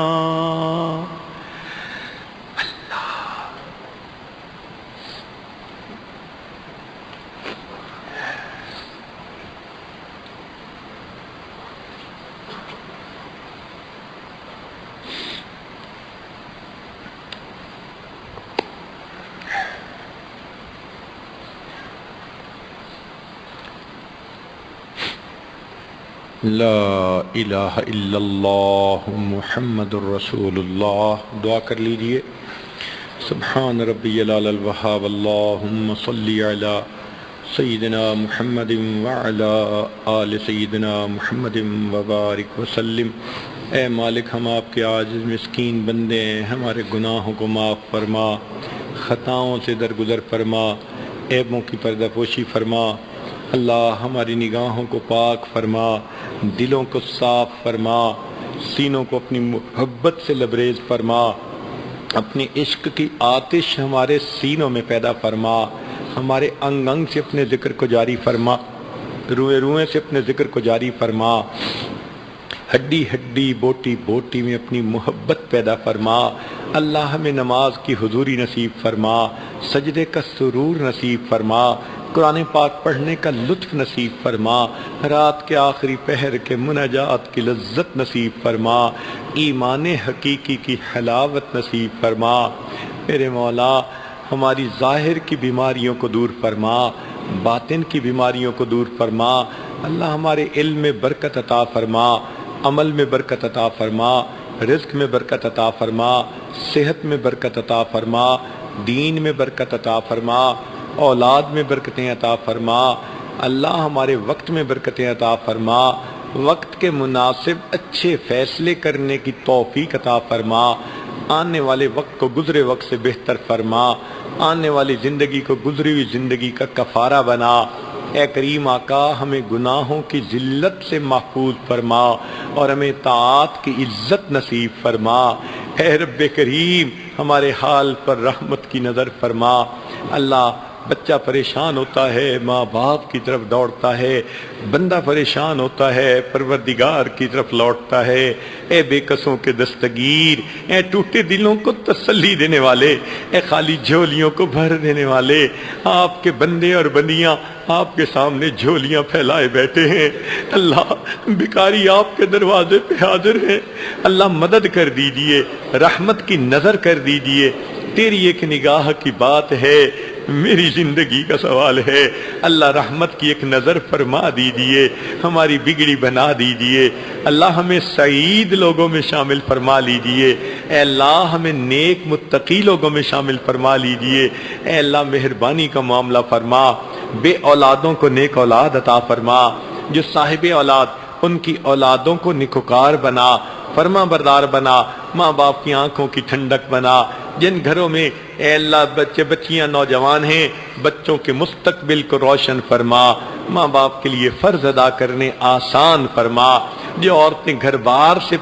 Speaker 2: لا الہ الا اللہ محمد الرسول اللہ۔ دعا کر لیجئے، سبحان ربی العلی الوہاب، اللہم صلی علی سیدنا محمد وعلی آل سیدنا محمد وبارک وسلم۔ اے مالک، ہم آپ کے عاجز مسکین بندے ہیں، ہمارے گناہوں کو معاف فرما، خطاؤں سے درگزر فرما، عیبوں کی پردہ پوشی فرما۔ اللہ ہماری نگاہوں کو پاک فرما، دلوں کو صاف فرما، سینوں کو اپنی محبت سے لبریز فرما، اپنی عشق کی آتش ہمارے سینوں میں پیدا فرما، ہمارے انگ انگ سے اپنے ذکر کو جاری فرما، روئے روئے سے اپنے ذکر کو جاری فرما، ہڈی ہڈی بوٹی بوٹی میں اپنی محبت پیدا فرما۔ اللہ ہمیں نماز کی حضوری نصیب فرما، سجدے کا سرور نصیب فرما، قرآن پاک پڑھنے کا لطف نصیب فرما، رات کے آخری پہر کے مناجات کی لذت نصیب فرما، ایمان حقیقی کی حلاوت نصیب فرما۔ میرے مولا، ہماری ظاہر کی بیماریوں کو دور فرما، باطن کی بیماریوں کو دور فرما۔ اللہ ہمارے علم میں برکت عطا فرما، عمل میں برکت عطا فرما، رزق میں برکت عطا فرما، صحت میں برکت عطا فرما، دین میں برکت عطا فرما، اولاد میں برکتیں عطا فرما۔ اللہ ہمارے وقت میں برکتیں عطا فرما، وقت کے مناسب اچھے فیصلے کرنے کی توفیق عطا فرما، آنے والے وقت کو گزرے وقت سے بہتر فرما، آنے والی زندگی کو گزری ہوئی زندگی کا کفارہ بنا۔ اے کریم آقا ہمیں گناہوں کی ذلت سے محفوظ فرما اور ہمیں طاعت کی عزت نصیب فرما۔ اے رب کریم ہمارے حال پر رحمت کی نظر فرما۔ اللہ بچہ پریشان ہوتا ہے ماں باپ کی طرف دوڑتا ہے، بندہ پریشان ہوتا ہے پروردگار کی طرف لوٹتا ہے۔ اے بے کسوں کے دستگیر، اے ٹوٹے دلوں کو تسلی دینے والے، اے خالی جھولیوں کو بھر دینے والے، آپ کے بندے اور بندیاں آپ کے سامنے جھولیاں پھیلائے بیٹھے ہیں۔ اللہ بھکاری آپ کے دروازے پہ حاضر ہیں، اللہ مدد کر دیجئے، رحمت کی نظر کر دیجئے۔ تیری ایک نگاہ کی بات ہے، میری زندگی کا سوال ہے، اللہ رحمت کی ایک نظر فرما دیجئے، ہماری بگڑی بنا دیجئے۔ اللہ ہمیں سعید لوگوں میں شامل فرما لیجئے، اے اللہ ہمیں نیک متقی لوگوں میں شامل فرما لیجئے۔ اے اللہ مہربانی کا معاملہ فرما، بے اولادوں کو نیک اولاد عطا فرما، جو صاحب اولاد ان کی اولادوں کو نیکوکار بنا، فرما بردار بنا، ماں باپ کی آنکھوں کی ٹھنڈک بنا۔ جن گھروں میں اے اللہ بچے بچیاں نوجوان ہیں، بچوں کے مستقبل کو روشن فرما، ماں باپ کے لیے فرض ادا کرنے آسان فرما۔ جو عورتیں گھر بار سے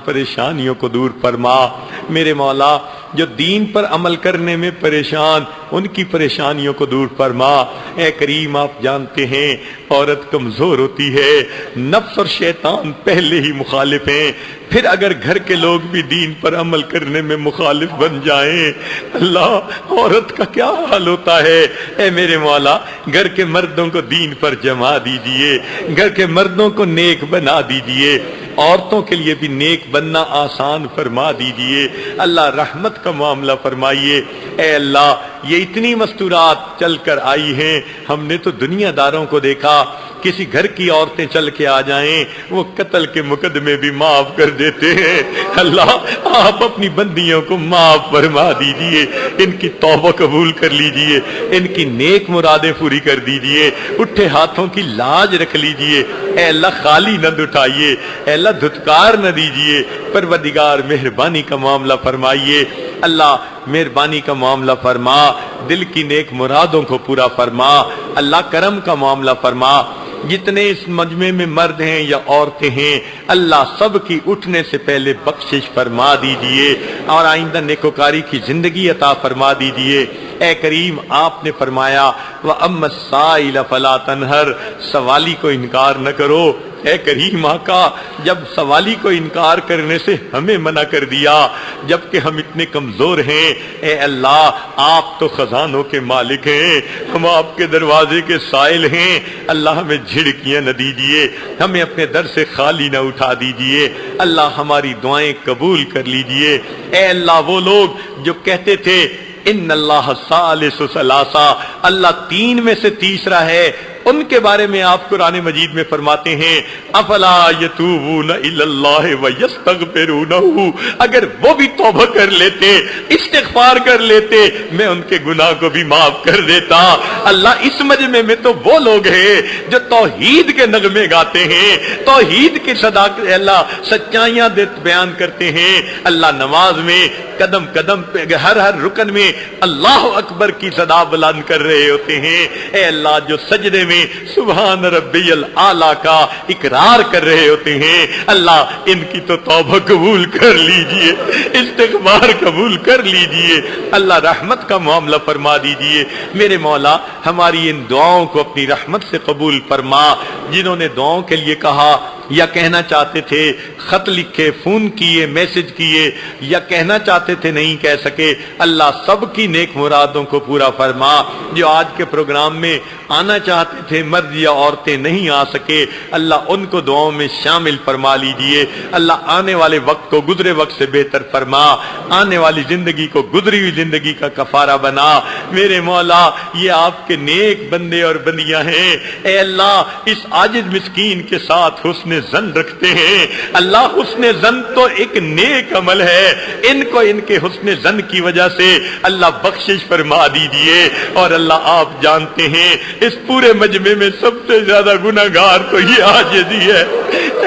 Speaker 2: پریشانیوں کو دور فرما۔ میرے مولا جو دین پر عمل کرنے میں پریشان، ان کی پریشانیوں کو دور فرما۔ اے کریم آپ جانتے ہیں عورت کمزور ہوتی ہے، نفس اور شیطان پہلے ہی مخالف ہیں، پھر اگر گھر کے لوگ بھی دین پر عمل کرنے میں مخالف بن جائیں، اللہ عورت کا کیا حال ہوتا ہے۔ اے میرے مولا گھر کے مردوں کو دین پر جما دیجئے، گھر کے مردوں کو نیک بنا دیجئے، عورتوں کے لیے بھی نیک بننا آسان فرما دیجئے۔ اللہ رحمت کا معاملہ فرمائیے۔ اے اللہ یہ اتنی مستورات چل کر آئی ہیں، ہم نے تو دنیا داروں کو دیکھا، کسی گھر کی عورتیں چل کے آ جائیں وہ قتل کے مقدمے بھی معاف کر دیتے ہیں۔ اللہ آپ اپنی بندیوں کو معاف فرما دیجئے، ان کی توبہ قبول کر لیجئے، ان کی نیک مرادیں پوری کر دیجئے، اٹھے ہاتھوں کی لاج رکھ لیجئے۔ اے اللہ خالی نہ اٹھائیے، اے اللہ دھتکار نہ دیجئے، پروردگار مہربانی کا معاملہ فرمائیے۔ اللہ مہربانی کا معاملہ فرما، دل کی نیک مرادوں کو پورا فرما۔ اللہ کرم کا معاملہ فرما۔ جتنے اس مجمع میں مرد ہیں یا عورتیں ہیں، اللہ سب کی اٹھنے سے پہلے بخشش فرما دیجئے اور آئندہ نیکوکاری کی زندگی عطا فرما دیجئے۔ اے کریم آپ نے فرمایا وَأَمَّا السَّائِلَ فَلَا تَنْهَرْ، سوالی کو انکار نہ کرو۔ اے کریم آقا جب سوالی کو انکار کرنے سے ہمیں منع کر دیا جبکہ ہم اتنے کمزور ہیں، اے اللہ آپ تو خزانوں کے مالک ہیں، ہم آپ کے دروازے کے سائل ہیں، اللہ ہمیں جھڑکیاں نہ دیجئے، ہمیں اپنے در سے خالی نہ اٹھا دیجئے، اللہ ہماری دعائیں قبول کر لیجئے۔ اے اللہ وہ لوگ جو کہتے تھے ان اللہ ثالث ثلاثہ، اللہ تین میں سے تیسرا ہے، ان کے بارے میں آپ قرآن مجید میں فرماتے ہیں افلا یتوبون الی اللہ ویستغفرونہ، اگر وہ بھی توبہ کر لیتے، استغفار کر لیتے، میں ان کے گناہ کو بھی معاف کر دیتا۔ اللہ اس مجمع میں تو وہ لوگ ہیں جو توحید کے نغمے گاتے ہیں، توحید کی صداقت اللہ سچائیاں بیان کرتے ہیں۔ اللہ نماز میں قدم قدم پہ ہر رکن میں اللہ اکبر کی صدا بلند کر رہے ہوتے ہیں۔ اے اللہ جو سجدے میں سبحان ربی الاعلیٰ کا اقرار کر رہے ہوتے ہیں، اللہ ان کی تو توبہ قبول کر لیجئے، استغفار قبول کر لیجئے، اللہ رحمت کا معاملہ فرما دیجئے۔ میرے مولا ہماری ان دعاؤں کو اپنی رحمت سے قبول فرما۔ جنہوں نے دعاؤں کے لیے کہا یا کہنا چاہتے تھے، خط لکھے، فون کیے، میسج کیے یا کہنا چاہتے تھے نہیں کہہ سکے، اللہ سب کی نیک مرادوں کو پورا فرما۔ جو آج کے پروگرام میں آنا چاہتے تھے مرد یا عورتیں نہیں آ سکے، اللہ ان کو دعاؤں میں شامل فرما لیجئے۔ اللہ آنے والے وقت کو گزرے وقت سے بہتر فرما، آنے والی زندگی کو گزری ہوئی زندگی کا کفارہ بنا۔ میرے مولا یہ آپ کے نیک بندے اور بندیاں ہیں، اے اللہ اس عاجز مسکین کے ساتھ حسن زن رکھتے ہیں۔ اللہ حسن زن تو ایک نیک عمل ہے، ان کو ان کے حسن زن کی وجہ سے اللہ بخشش فرما دیجئے۔ اور اللہ آپ جانتے ہیں اس پورے مجمع میں سب سے زیادہ گناہگار تو یہ عاجزی ہے۔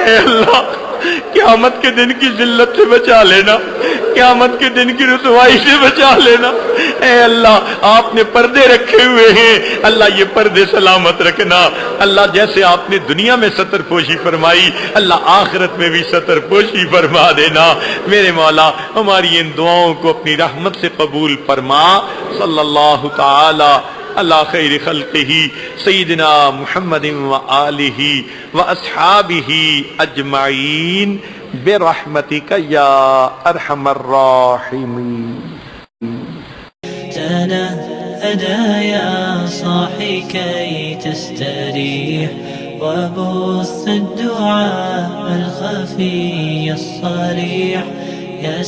Speaker 2: اے اللہ قیامت کے دن کی ذلت سے بچا لینا، قیامت کے دن کی رسوائی سے بچا لینا، اے اللہ آپ نے پردے رکھے ہوئے ہیں، اللہ یہ پردے سلامت رکھنا، اللہ جیسے آپ نے دنیا میں ستر پوشی فرمائی اللہ آخرت میں بھی ستر پوشی فرما دینا۔ میرے مولا ہماری ان دعاؤں کو اپنی رحمت سے قبول فرما۔ صلی اللہ تعالی اللہ خیر خلقہ سیدنا محمد و آلہ و اصحابہ اجمعین برحمتک یا ارحم الراحمین۔
Speaker 1: تنهدى يا صاحي كي تستريح وبث الدعاء الخفي الصريح يا